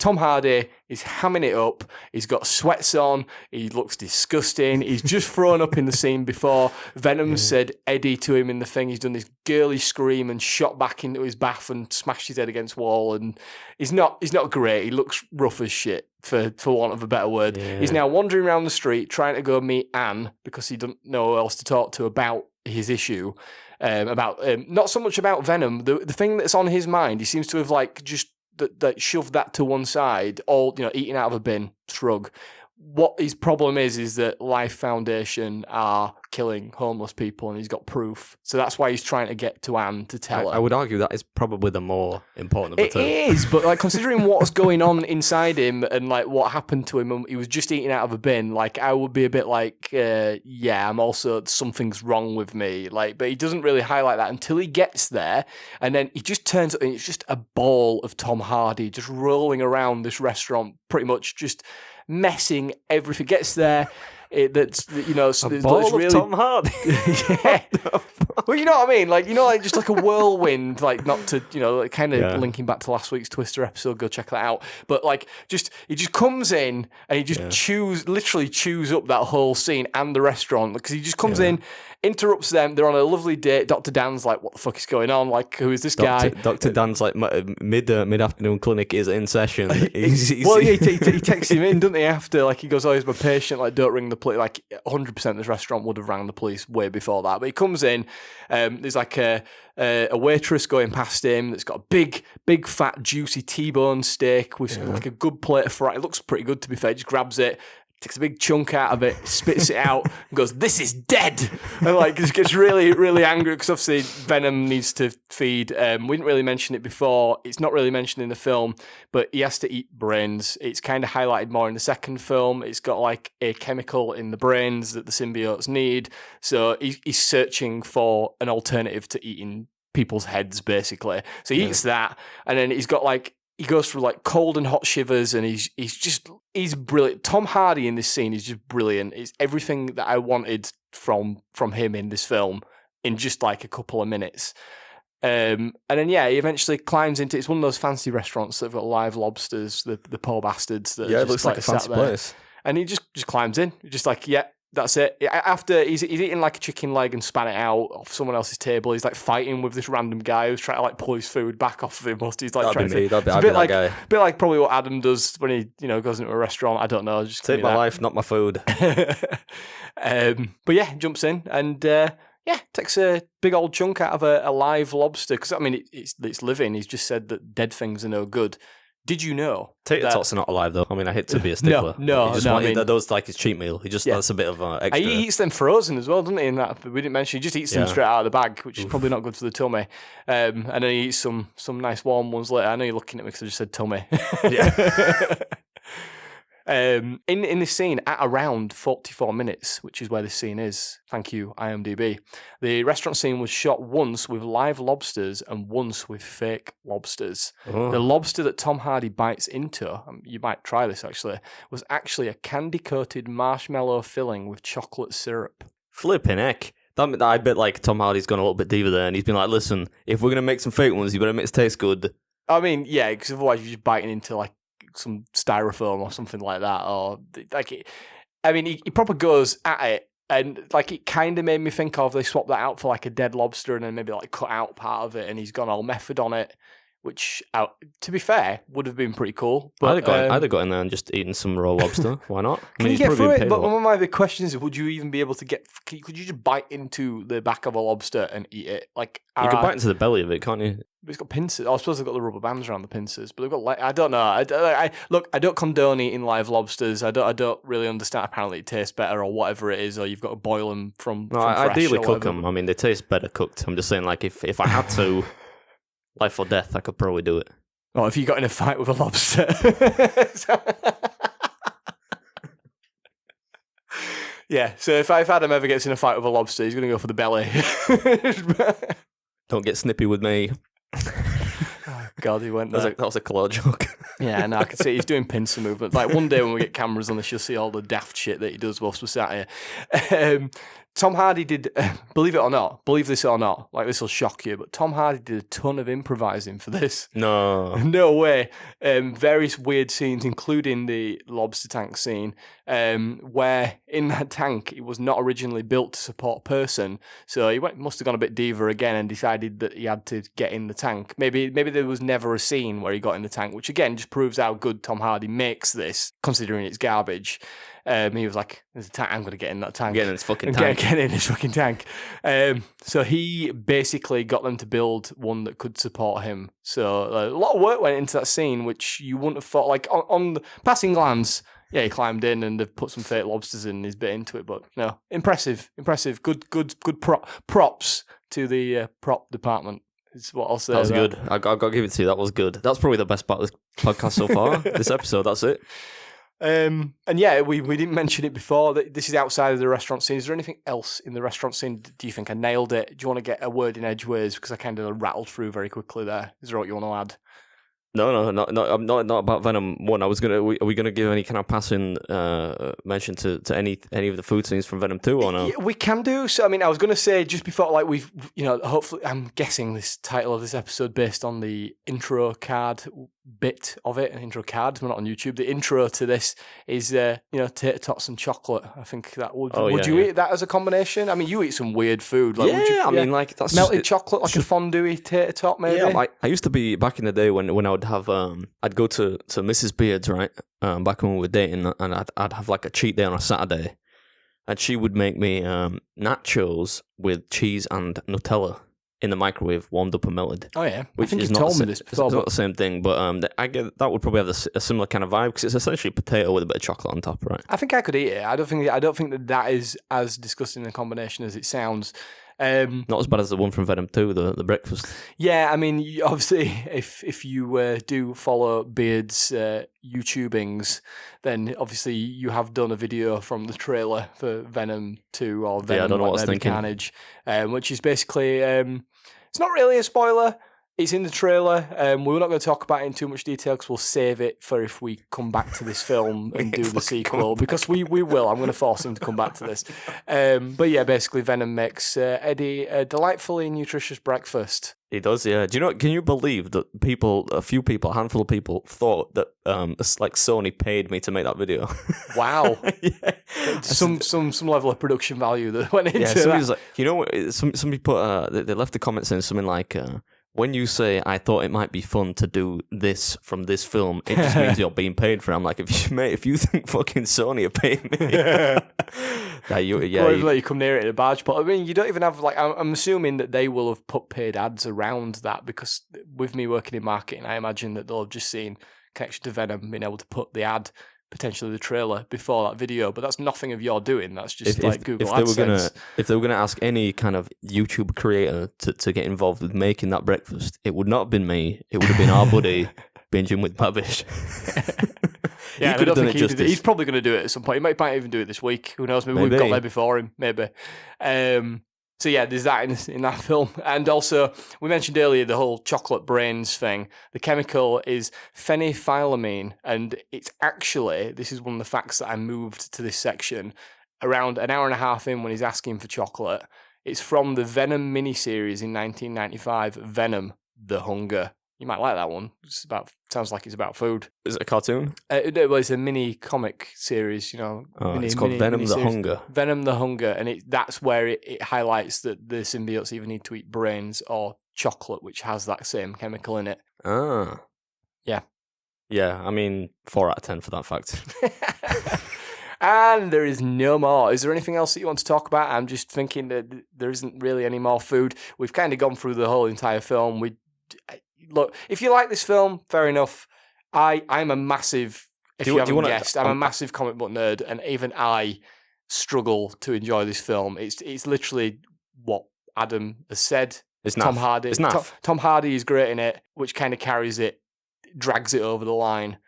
Tom Hardy is hamming it up. He's got sweats on. He looks disgusting. He's just thrown up in the scene before. Venom said Eddie to him in the thing. He's done this girly scream and shot back into his bath and smashed his head against the wall. And he's not great. He looks rough as shit, for want of a better word. Yeah. He's now wandering around the street trying to go meet Anne because he doesn't know who else to talk to about his issue. Not so much about Venom. The thing that's on his mind, he seems to have just that shoved that to one side, eating out of a bin, shrug. What his problem is that Life Foundation are killing homeless people, and he's got proof. So that's why he's trying to get to Anne to tell her. I would argue that is probably the more important of the two. It is, but considering what's going on inside him and what happened to him, and he was just eating out of a bin. I would be a bit I'm also, something's wrong with me. But he doesn't really highlight that until he gets there, and then he just turns up, and it's just a ball of Tom Hardy just rolling around this restaurant, pretty much just messing everything. Gets there, that's A ball of really Tom Hardy. yeah. Well, you know what I mean? Like, just like a whirlwind, like not to, like kind of linking back to last week's Twister episode, go check that out. But like, he just comes in and he just literally chews up that whole scene and the restaurant because he just comes in, interrupts them. They're on a lovely date. Dr. Dan's like, what the fuck is going on? Like, who is this guy? Dr. Dan's like, mid-afternoon clinic is in session. He takes him in, doesn't he, after, like, he goes, oh, he's my patient, like, don't ring the police. Like, 100% this restaurant would have rang the police way before that. But he comes in, there's like a waitress going past him that's got a big, fat, juicy T-bone steak with like a good plate of fry. It looks pretty good, to be fair. He just grabs it, takes a big chunk out of it, spits it out, and goes, "This is dead!" And like just gets really, really angry because obviously Venom needs to feed. We didn't really mention it before. It's not really mentioned in the film, but he has to eat brains. It's kind of highlighted more in the second film. It's got like a chemical in the brains that the symbiotes need, so he's searching for an alternative to eating people's heads, basically. So he eats that, and then he's got like. He goes through like cold and hot shivers, and he's brilliant. Tom Hardy in this scene is just brilliant. It's everything that I wanted from him in this film in just like a couple of minutes. And then he eventually climbs into. It's one of those fancy restaurants that have got live lobsters, the poor bastards. That it looks like a fancy place. And he just climbs in, just like that's it. After he's eating like a chicken leg and spat it out off someone else's table, he's like fighting with this random guy who's trying to like pull his food back off of him. He's like That'd trying be me. to. I'd be that guy. A bit like probably what Adam does when he goes into a restaurant. I don't know. Just take my life, not my food. But yeah, jumps in and takes a big old chunk out of a live lobster because I mean it's living. He's just said that dead things are no good. Did you know? Tater tots are not alive though. I mean, I hate to be a stickler. No. Those like his cheat meal. That's a bit of extra. He eats them frozen as well, doesn't he? In that we didn't mention, he just eats them straight out of the bag, which is probably not good for the tummy. And then he eats some nice warm ones later. I know you're looking at me because I just said tummy. Yeah. In this scene, at around 44 minutes, which is where this scene is, thank you, IMDb, the restaurant scene was shot once with live lobsters and once with fake lobsters. Oh. The lobster that Tom Hardy bites into, you might try this actually, was actually a candy-coated marshmallow filling with chocolate syrup. Flipping heck. I bet like Tom Hardy's gone a little bit deeper there, and he's been like, listen, if we're going to make some fake ones, you better make it taste good. I mean, yeah, because otherwise you're just biting into like some styrofoam or something like that, or like he proper goes at it, and like it kind of made me think of they swapped that out for like a dead lobster and then maybe like cut out part of it, and he's gone all method on it, which to be fair would have been pretty cool. But I'd have got in there and just eaten some raw lobster. Why not? Can you get through it? But one of my big questions is, would you even be able to get? Could you just bite into the back of a lobster and eat it? Like you can bite into the belly of it, can't you? It's got pincers. I suppose they've got the rubber bands around the pincers, but they've got I don't know. Look, I don't condone eating live lobsters. I don't really understand. Apparently, it tastes better, or whatever it is, or you've got to boil them from. No, from I ideally cook them. I mean, they taste better cooked. I'm just saying, like if I had to, life or death, I could probably do it. Oh, if you got in a fight with a lobster. Yeah, so if Adam ever gets in a fight with a lobster, he's going to go for the belly. Don't get snippy with me. Oh, God, he went there. That was a claw joke. Yeah, no, I can see he's doing pincer movements. Like one day when we get cameras on this, you'll see all the daft shit that he does whilst we're sat here. Tom Hardy did, believe this or not, like this will shock you, but Tom Hardy did a ton of improvising for this. No way. Various weird scenes, including the lobster tank scene, where in that tank it was not originally built to support a person, so he must have gone a bit diva again and decided that he had to get in the tank. Maybe there was never a scene where he got in the tank, which again just proves how good Tom Hardy makes this, considering it's garbage. He was like, "There's a tank. I'm going to get in that tank. Get in this fucking tank. Get in this fucking tank." So he basically got them to build one that could support him. So a lot of work went into that scene, which you wouldn't have thought. Like on the passing glance, yeah, he climbed in and they've put some fake lobsters in and he's bit into it. But no, impressive. Good props to the prop department. Is what I'll say. That was good. I got to give it to you. That was good. That's probably the best part of this podcast so far. This episode. That's it. And yeah, we didn't mention it before. This is outside of the restaurant scene. Is there anything else in the restaurant scene? Do you think I nailed it? Do you want to get a word in edgeways? Because I kind of rattled through very quickly there. Is there what you want to add? No, I'm not about Venom 1. I was gonna. Are we gonna give any kind of passing mention to any of the food scenes from Venom 2 or no? Yeah, we can do. So I mean, I was gonna say just before, like we've, hopefully, I'm guessing this title of this episode based on the intro card bit of it. An intro card, we're not on YouTube. The intro to this is, tater tots and chocolate. I think that would. Would you eat that as a combination? I mean, you eat some weird food. Like, I mean, like that's melted chocolate, like a fondue tater tot, maybe. Yeah, I used to be back in the day when I would have I'd go to Mrs. Beard's, right, back when we were dating, and I'd have like a cheat day on a Saturday, and she would make me nachos with cheese and Nutella in the microwave, warmed up and melted. Oh yeah, which I think is you told me this before. It's not the same thing, but I get that would probably have a similar kind of vibe because it's essentially potato with a bit of chocolate on top, right? I think I could eat it. I don't think that is as disgusting a combination as it sounds. Not as bad as the one from Venom 2, the breakfast. Yeah, I mean, obviously, if you do follow Beard's YouTubings, then obviously you have done a video from the trailer for Venom 2 or Venom I don't know what I was thinking. Carnage, which is basically, it's not really a spoiler. It's in the trailer. We're not going to talk about it in too much detail because we'll save it for if we come back to this film and do the sequel, because we will. I'm going to force him to come back to this. But yeah, basically Venom makes Eddie a delightfully nutritious breakfast. He does, yeah. Do you know? Can you believe that a handful of people thought that it's like Sony paid me to make that video? Wow. Yeah. Some level of production value that went into somebody's that. like, you know, somebody put they left a comment saying something like, when you say I thought it might be fun to do this from this film, it just means you're being paid for it. I'm like, if you think fucking Sony are paying me, Or let you come near it in a barge pot. I mean, you don't even have, like, I'm assuming that they will have put paid ads around that, because with me working in marketing, I imagine that they'll have just seen connection to Venom, being able to put the ad, potentially the trailer, before that video. But that's nothing of your doing. That's just Google AdSense. If they were gonna ask any kind of YouTube creator to get involved with making that breakfast, it would not have been me. It would have been our buddy binging with Babish. Yeah, I don't think he's probably going to do it at some point. He might even do it this week. Who knows? Maybe we've got there before him. Maybe. So yeah, there's that in that film. And also, we mentioned earlier the whole chocolate brains thing. The chemical is phenethylamine, and it's actually, this is one of the facts that I moved to this section, around an hour and a half in when he's asking for chocolate. It's from the Venom miniseries in 1995, Venom the Hunger. You might like that one. Sounds like it's about food. Is it a cartoon? It's a mini comic series, it's called Venom the Hunger. Venom the Hunger, and that's where it highlights that the symbiotes either need to eat brains or chocolate, which has that same chemical in it. Ah. Yeah. Yeah, I mean, 4 out of 10 for that fact. And there is no more. Is there anything else that you want to talk about? I'm just thinking that there isn't really any more food. We've kind of gone through the whole entire film. Look, if you like this film, fair enough. I'm a massive, if you haven't guessed, I'm a massive comic book nerd, and even I struggle to enjoy this film. It's literally what Adam has said. It's Tom naff. Hardy. It's naff. Tom Hardy is great in it, which kind of carries it, drags it over the line.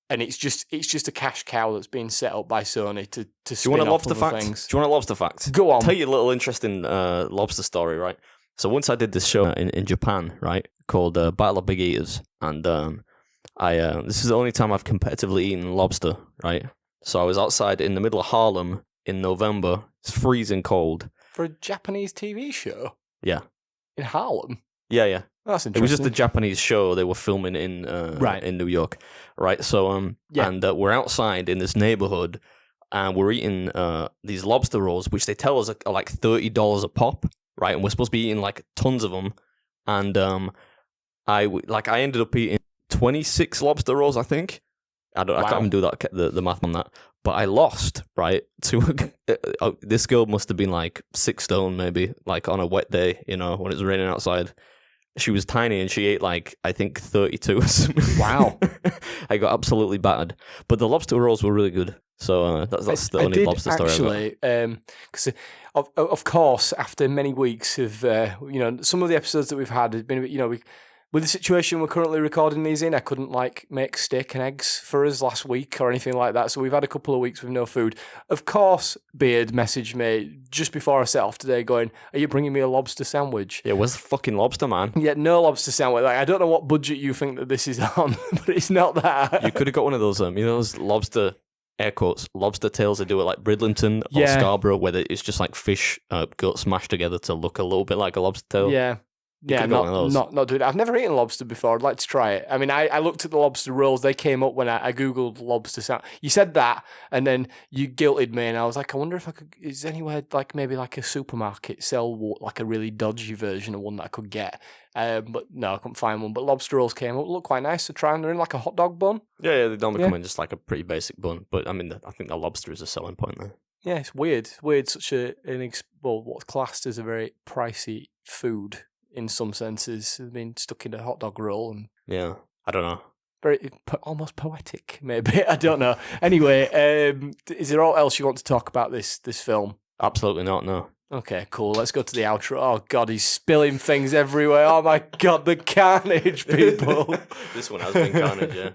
And it's just a cash cow that's being set up by Sony to spin off lobster other fact? things. Do you want a lobster fact? Go on. I'll tell you a little interesting lobster story, right? So once I did this show in Japan, right, called Battle of Big Eaters, and this is the only time I've competitively eaten lobster, right? So I was outside in the middle of Harlem in November. It's freezing cold. For a Japanese TV show? Yeah. In Harlem? Yeah. That's interesting. It was just a Japanese show they were filming in New York, right? So and we're outside in this neighborhood, and we're eating these lobster rolls, which they tell us are like $30 a pop, right? And we're supposed to be eating like tons of them, and I ended up eating 26 lobster rolls, I think. I can't even do that the math on that, but I lost, right? To this girl must have been like 6 stone maybe, like on a wet day, when it was raining outside. She was tiny and she ate like, I think 32 or something. Wow. I got absolutely battered. But the lobster rolls were really good. So that's the only lobster story I've got. Because of course, after many weeks of, some of the episodes that we've had have been, with the situation we're currently recording these in, I couldn't make steak and eggs for us last week or anything like that. So we've had a couple of weeks with no food. Of course, Beard messaged me just before I set off today going, "Are you bringing me a lobster sandwich?" Yeah, where's the fucking lobster, man? Yeah, no lobster sandwich. I don't know what budget you think that this is on, but it's not that. You could have got one of those, those lobster, air quotes, lobster tails they do at like Bridlington or Scarborough, where it's just like fish gut smashed together to look a little bit like a lobster tail. Yeah. Yeah, not doing it. I've never eaten lobster before. I'd like to try it. I mean, I looked at the lobster rolls. They came up when I Googled lobster sound. You said that, and then you guilted me, and I was like, I wonder if I could, is anywhere maybe like a supermarket sell like a really dodgy version of one that I could get? But no, I couldn't find one. But lobster rolls came up. Look quite nice to try, and they're in like a hot dog bun. Yeah, they normally come in just like a pretty basic bun. But I mean, I think the lobster is a selling point there. Yeah, it's weird. It's weird, such what's classed as a very pricey food. In some senses, I mean, stuck in a hot dog roll. And yeah, I don't know. Very almost poetic, maybe. I don't know. Anyway, is there all else you want to talk about this film? Absolutely not, no. Okay, cool. Let's go to the outro. Oh, God, he's spilling things everywhere. Oh, my God, the carnage, people. This one has been carnage, yeah.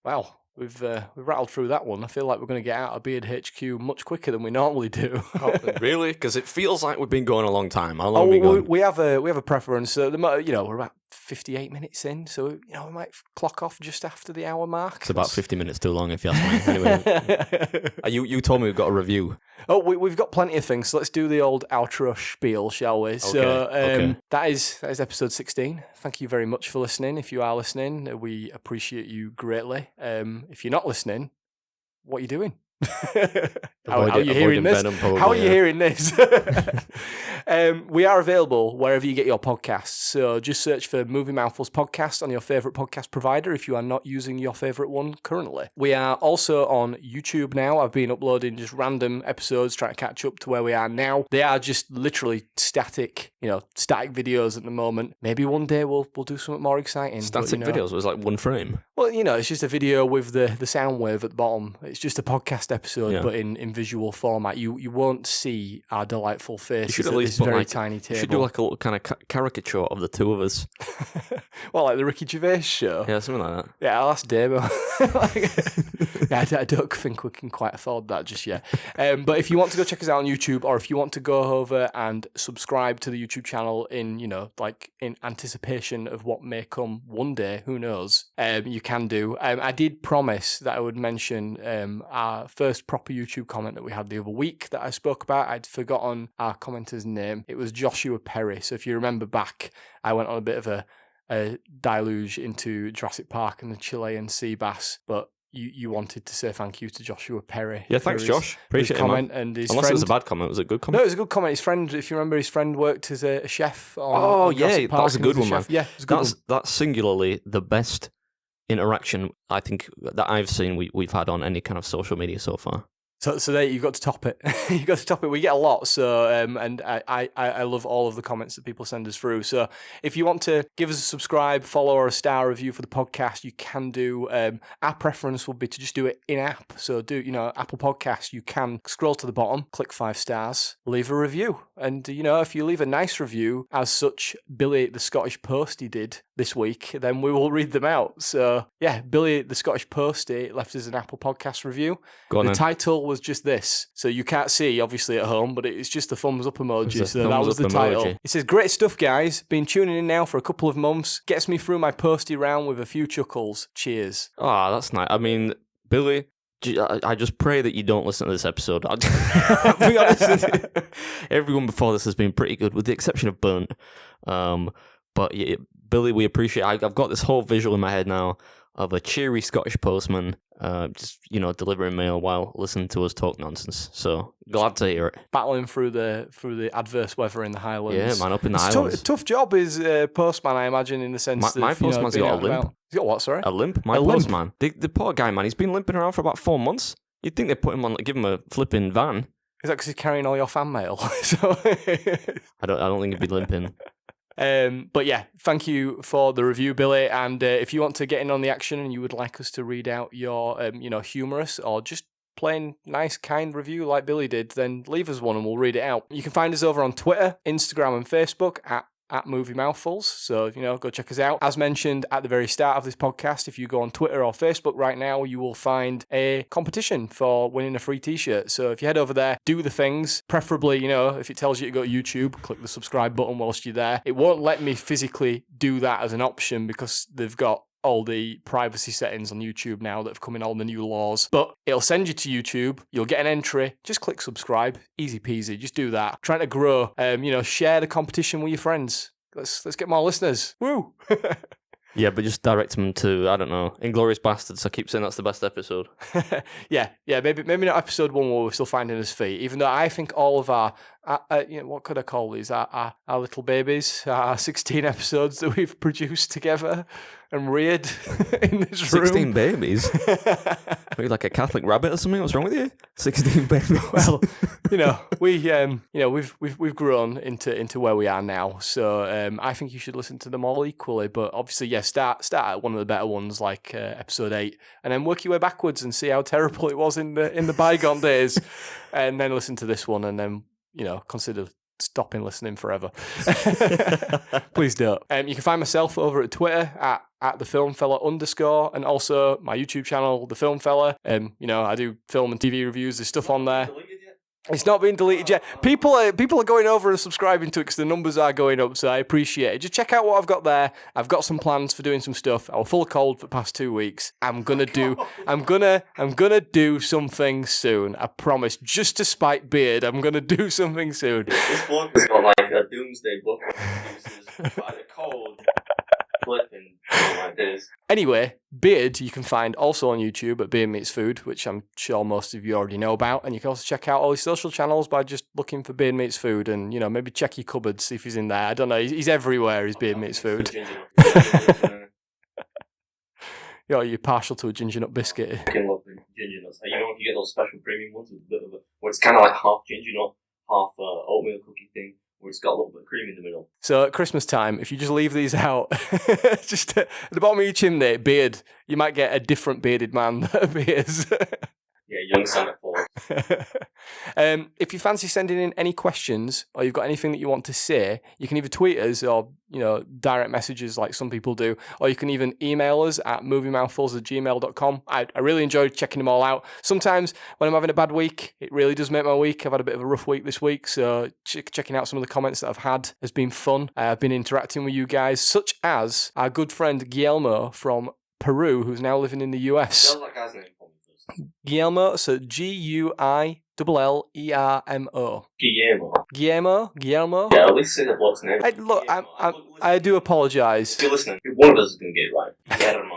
Wow. We've rattled through that one. I feel like we're going to get out of Beard HQ much quicker than we normally do. Oh, really? Because it feels like we've been going a long time. How long have we been going? We have a preference. So we're about 58 minutes in, so we might clock off just after the hour mark. It's about 50 minutes too long, if you ask me. Anyway, you told me we've got a review. Oh, we've got plenty of things. So let's do the old outro spiel, shall we? Okay. That is episode 16. Thank you very much for listening. If you are listening, we appreciate you greatly. If you're not listening, what are you doing? How are you hearing this? How are you hearing this? We are available wherever you get your podcasts. So just search for Movie Mouthfuls Podcast on your favourite podcast provider if you are not using your favourite one currently. We are also on YouTube now. I've been uploading just random episodes, trying to catch up to where we are now. They are just literally static videos at the moment. Maybe one day we'll do something more exciting. Static videos? It was like one frame? Well, it's just a video with the sound wave at the bottom. It's just a podcast episode, but in visual format. You won't see our delightful faces at this very tiny table. You should do like a little kind of caricature of the two of us. Well, like the Ricky Gervais show? Yeah, something like that. Yeah, I'll ask Damo. I don't think we can quite afford that just yet. But if you want to go check us out on YouTube, or if you want to go over and subscribe to the YouTube channel in anticipation of what may come one day, who knows, you can do. I did promise that I would mention our first proper YouTube comment that we had the other week that I spoke about. I'd forgotten our commenter's name. It was Joshua Perry. So if you remember back, I went on a bit of a deluge into Jurassic Park and the Chilean sea bass, but you wanted to say thank you to Joshua Perry. Yeah, thanks, Josh. Appreciate his comment it, and his Unless friend. it was a bad comment, was it a good comment? No, it was a good comment. His friend, if you remember, his friend worked as a chef on Jurassic Park, that was a good one, man. Yeah, it was a good one. That's singularly the best interaction I think that I've seen we've had on any kind of social media so far. So there, you've got to top it. You've got to top it. We get a lot, so and I love all of the comments that people send us through. So if you want to give us a subscribe, follow, or a star review for the podcast, you can do. Our preference would be to just do it in app. So do Apple Podcasts, you can scroll to the bottom, click 5 stars, leave a review, and if you leave a nice review, as such Billy the Scottish Postie did this week, then we will read them out. So yeah, Billy the Scottish Postie left us an Apple Podcast review. The title was just this, so you can't see obviously at home, but it's just a thumbs up emoji. So that was the title. It says, "Great stuff, guys. Been tuning in now for a couple of months. Gets me through my postie round with a few chuckles. Cheers." Oh, that's nice. I mean, Billy, I just pray that you don't listen to this episode. I'll be honest, everyone before this has been pretty good, with the exception of Burnt. But yeah, Billy, we appreciate. I've got this whole visual in my head now of a cheery Scottish postman, just delivering mail while listening to us talk nonsense. So glad to hear it. Battling through the adverse weather in the Highlands. Yeah, man, up in the Highlands. Tough job is postman, I imagine, in the sense that my postman's got a limp. He's got what? Sorry, a limp. My postman. The poor guy, man. He's been limping around for about 4 months. You'd think they put him on, give him a flipping van. Is that because he's carrying all your fan mail? I don't think he'd be limping. But yeah, thank you for the review, Billy. And if you want to get in on the action and you would like us to read out your, humorous or just plain, nice, kind review like Billy did, then leave us one and we'll read it out. You can find us over on Twitter, Instagram, and Facebook at Movie Mouthfuls. So, go check us out. As mentioned at the very start of this podcast, if you go on Twitter or Facebook right now, you will find a competition for winning a free t-shirt. So if you head over there, do the things. Preferably, if it tells you to go to YouTube, click the subscribe button whilst you're there. It won't let me physically do that as an option because they've got all the privacy settings on YouTube now that have come in, all the new laws. But it'll send you to YouTube. You'll get an entry. Just click subscribe. Easy peasy. Just do that. Trying to grow. Share the competition with your friends. Let's get more listeners. Woo! Yeah, but just direct them to, I don't know, Inglourious Bastards. I keep saying that's the best episode. yeah, maybe not episode 1 where we're still finding his feet, even though I think all of our what could I call these? Our little babies, our 16 episodes that we've produced together and reared in this room. 16 babies? Are you like a Catholic rabbit or something? What's wrong with you? 16 babies. Well, we've grown into where we are now. So I think you should listen to them all equally. But obviously, start at one of the better ones, like episode 8, and then work your way backwards and see how terrible it was in the bygone days, and then listen to this one, and then consider stopping listening forever. Please don't. You can find myself over at Twitter at the Film Fella _, and also my YouTube channel, The Film Fella. I do film and TV reviews. There's stuff on there. It's not been deleted yet. People are going over and subscribing to it because the numbers are going up, so I appreciate it. Just check out what I've got there. I've got some plans for doing some stuff. I was full of cold for the past 2 weeks. I'm gonna do something soon. I promise. Just to spite Beard, I'm gonna do something soon. This bloke has got like a doomsday book by the cold. Flipping like this. Anyway, Beard you can find also on YouTube at Beard Meets Food, which I'm sure most of you already know about, and you can also check out all his social channels by just looking for Beard Meets Food, and maybe check your cupboards, see if he's in there. I don't know, he's everywhere. He's Beard Meets Food. You're partial to a ginger nut biscuit. I love ginger nuts. If you get those special premium ones with a bit of where it's kind of like half ginger nut, half oatmeal cookie thing, where it's got a little bit of cream in the middle. So at Christmas time, if you just leave these out, just at the bottom of your chimney, Beard, you might get a different bearded man that appears. Yeah, young Santa Claus. If you fancy sending in any questions or you've got anything that you want to say, you can either tweet us or direct messages like some people do, or you can even email us at moviemouthfuls@gmail.com. I really enjoy checking them all out. Sometimes when I'm having a bad week, it really does make my week. I've had a bit of a rough week this week, so checking out some of the comments that I've had has been fun. I've been interacting with you guys, such as our good friend Guillermo from Peru, who's now living in the US. Spell that guy's name for me first. Guillermo, so Guillermo. Guillermo. Yeah, at least say the bloke's name. I do apologise. If you're listening, one of us is going to get it right. Guillermo.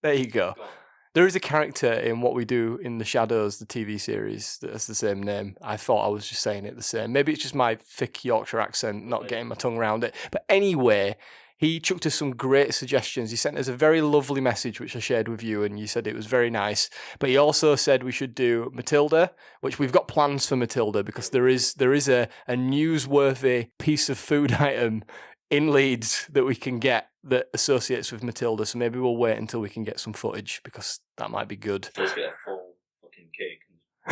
There you go. There is a character in What We Do in the Shadows, the TV series, that has the same name. I thought I was just saying it the same. Maybe it's just my thick Yorkshire accent, not getting my tongue around it. But anyway, he chucked us some great suggestions. He sent us a very lovely message, which I shared with you, and you said it was very nice. But he also said we should do Matilda, which we've got plans for Matilda because there is a newsworthy piece of food item in Leeds that we can get that associates with Matilda. So maybe we'll wait until we can get some footage because that might be good. Let's get a full fucking cake.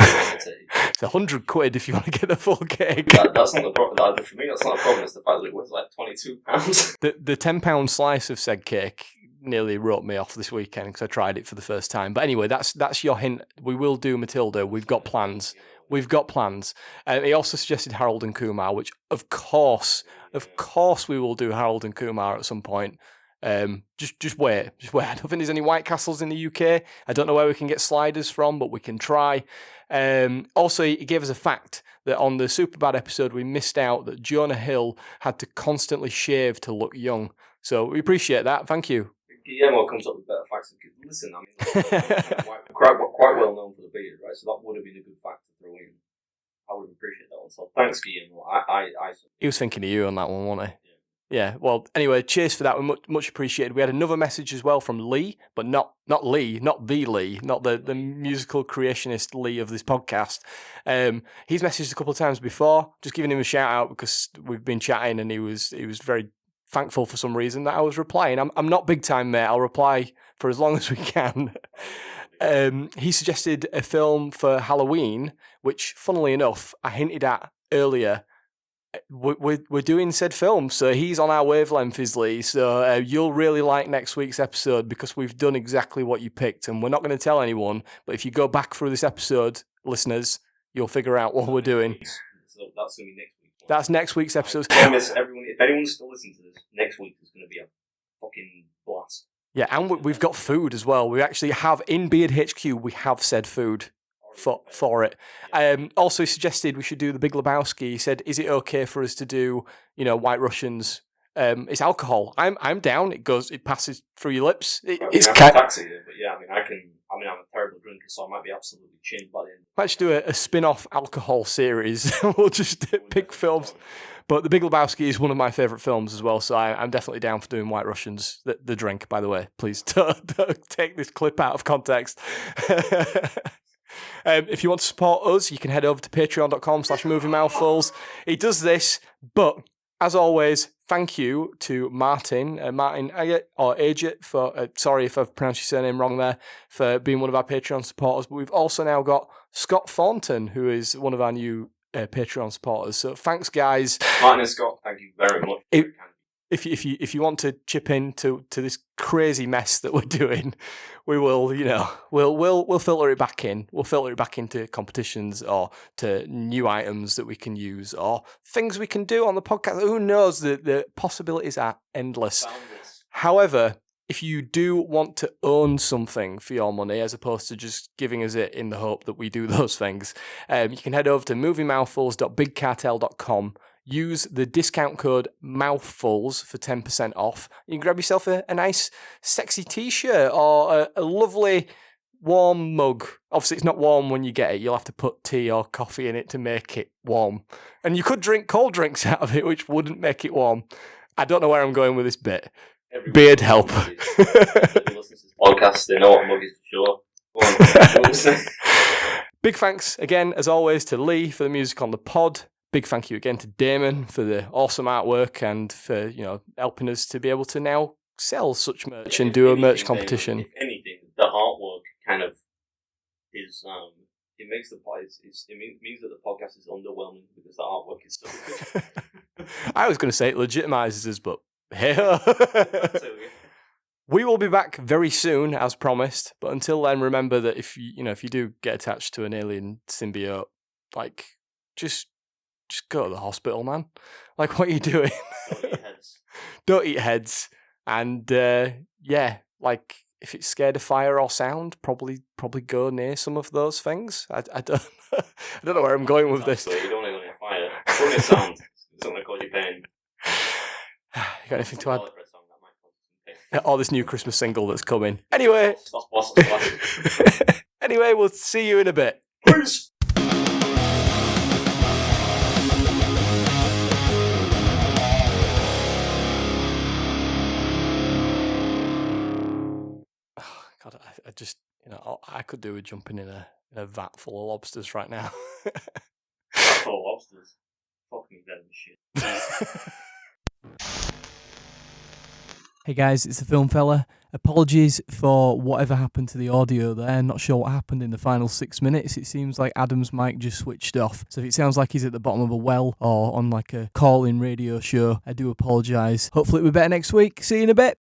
It's £100 if you want to get the full cake. That's not the problem. For me, that's not a problem. It's the fact that it was like £22. The £10 slice of said cake nearly wrote me off this weekend because I tried it for the first time. But anyway, that's your hint. We will do Matilda. We've got plans. He also suggested Harold and Kumar, which of course we will do Harold and Kumar at some point. Just wait. I don't think there's any White Castles in the UK. I don't know where we can get sliders from, but we can try. Also, he gave us a fact that on the Superbad episode, we missed out that Jonah Hill had to constantly shave to look young. So we appreciate that. Thank you. Guillermo comes up with better facts. Listen, I mean, quite well known for the beard, right? So that would have been a good fact to throw in. I would have appreciated that one. So thanks, Guillermo. He was thinking of you on that one, wasn't he? Yeah, well, anyway, cheers for that. We much appreciated. We had another message as well from Lee, but not the musical creationist Lee of this podcast. He's messaged a couple of times before, just giving him a shout out because we've been chatting and he was very thankful for some reason that I was replying. I'm not big time, mate. I'll reply for as long as we can. He suggested a film for Halloween, which, funnily enough, I hinted at earlier. We're doing said film, so he's on our wavelength, is Lee. So you'll really like next week's episode because we've done exactly what you picked, and we're not going to tell anyone. But if you go back through this episode, listeners, you'll figure out what we're doing. So that's going to be next week. That's next week's episode. I promise everyone, if anyone's still listening to this, next week is going to be a fucking blast. Yeah, and we've got food as well. We actually have in Beard HQ. We have said food for it. Also, he suggested we should do the Big Lebowski. He said, "Is it okay for us to do, White Russians?" It's alcohol. I'm down. It passes through your lips. It's taxi, but yeah, I'm a terrible drinker, so I might be absolutely chinned by the end. Let's do a spin-off alcohol series. We'll just pick films. But The Big Lebowski is one of my favourite films as well, so I'm definitely down for doing White Russians. The drink, by the way. Please don't take this clip out of context. If you want to support us, you can head over to patreon.com/moviemouthfuls. He does this, but as always, thank you to Martin Agate, or Agate, for, sorry if I've pronounced your surname wrong there, for being one of our Patreon supporters. But we've also now got Scott Thornton, who is one of our new Patreon supporters. So thanks, guys. Martin and Scott, thank you very much. If you want to chip in to this crazy mess that we're doing, we will, we'll filter it back in. We'll filter it back into competitions or to new items that we can use or things we can do on the podcast. Who knows? The possibilities are endless. However, if you do want to own something for your money, as opposed to just giving us it in the hope that we do those things, you can head over to moviemouthfuls.bigcartel.com. Use the discount code MOUTHFULS for 10% off. You can grab yourself a nice, sexy t-shirt or a lovely, warm mug. Obviously, it's not warm when you get it. You'll have to put tea or coffee in it to make it warm. And you could drink cold drinks out of it, which wouldn't make it warm. I don't know where I'm going with this bit. Beard help. Podcast, they know what mug is for sure. Big thanks again, as always, to Lee for the music on the pod. Big thank you again to Damon for the awesome artwork and for helping us to be able to now sell such merch and do a merch competition. If anything, the artwork kind of is it makes it means that the podcast is underwhelming because the artwork is so good. I was going to say it legitimizes us, but hey. We will be back very soon, as promised. But until then, remember that if you do get attached to an alien symbiote, just go to the hospital, man. What are you doing? Don't eat heads. Don't eat heads. And if it's scared of fire or sound, probably go near some of those things. I don't I don't know where I'm going with this. You don't want to go near fire. Go near sound. It's not going to cause you pain. You got anything to add? Or this new Christmas single that's coming. Anyway. Anyway, we'll see you in a bit. Peace. God, I just, I could do with jumping in a vat full of lobsters right now. Full of lobsters? Fuck me, Venom shit. Hey guys, it's the Film Fella. Apologies for whatever happened to the audio there. Not sure what happened in the final 6 minutes. It seems like Adam's mic just switched off. So if it sounds like he's at the bottom of a well or on a call-in radio show, I do apologise. Hopefully it'll be better next week. See you in a bit.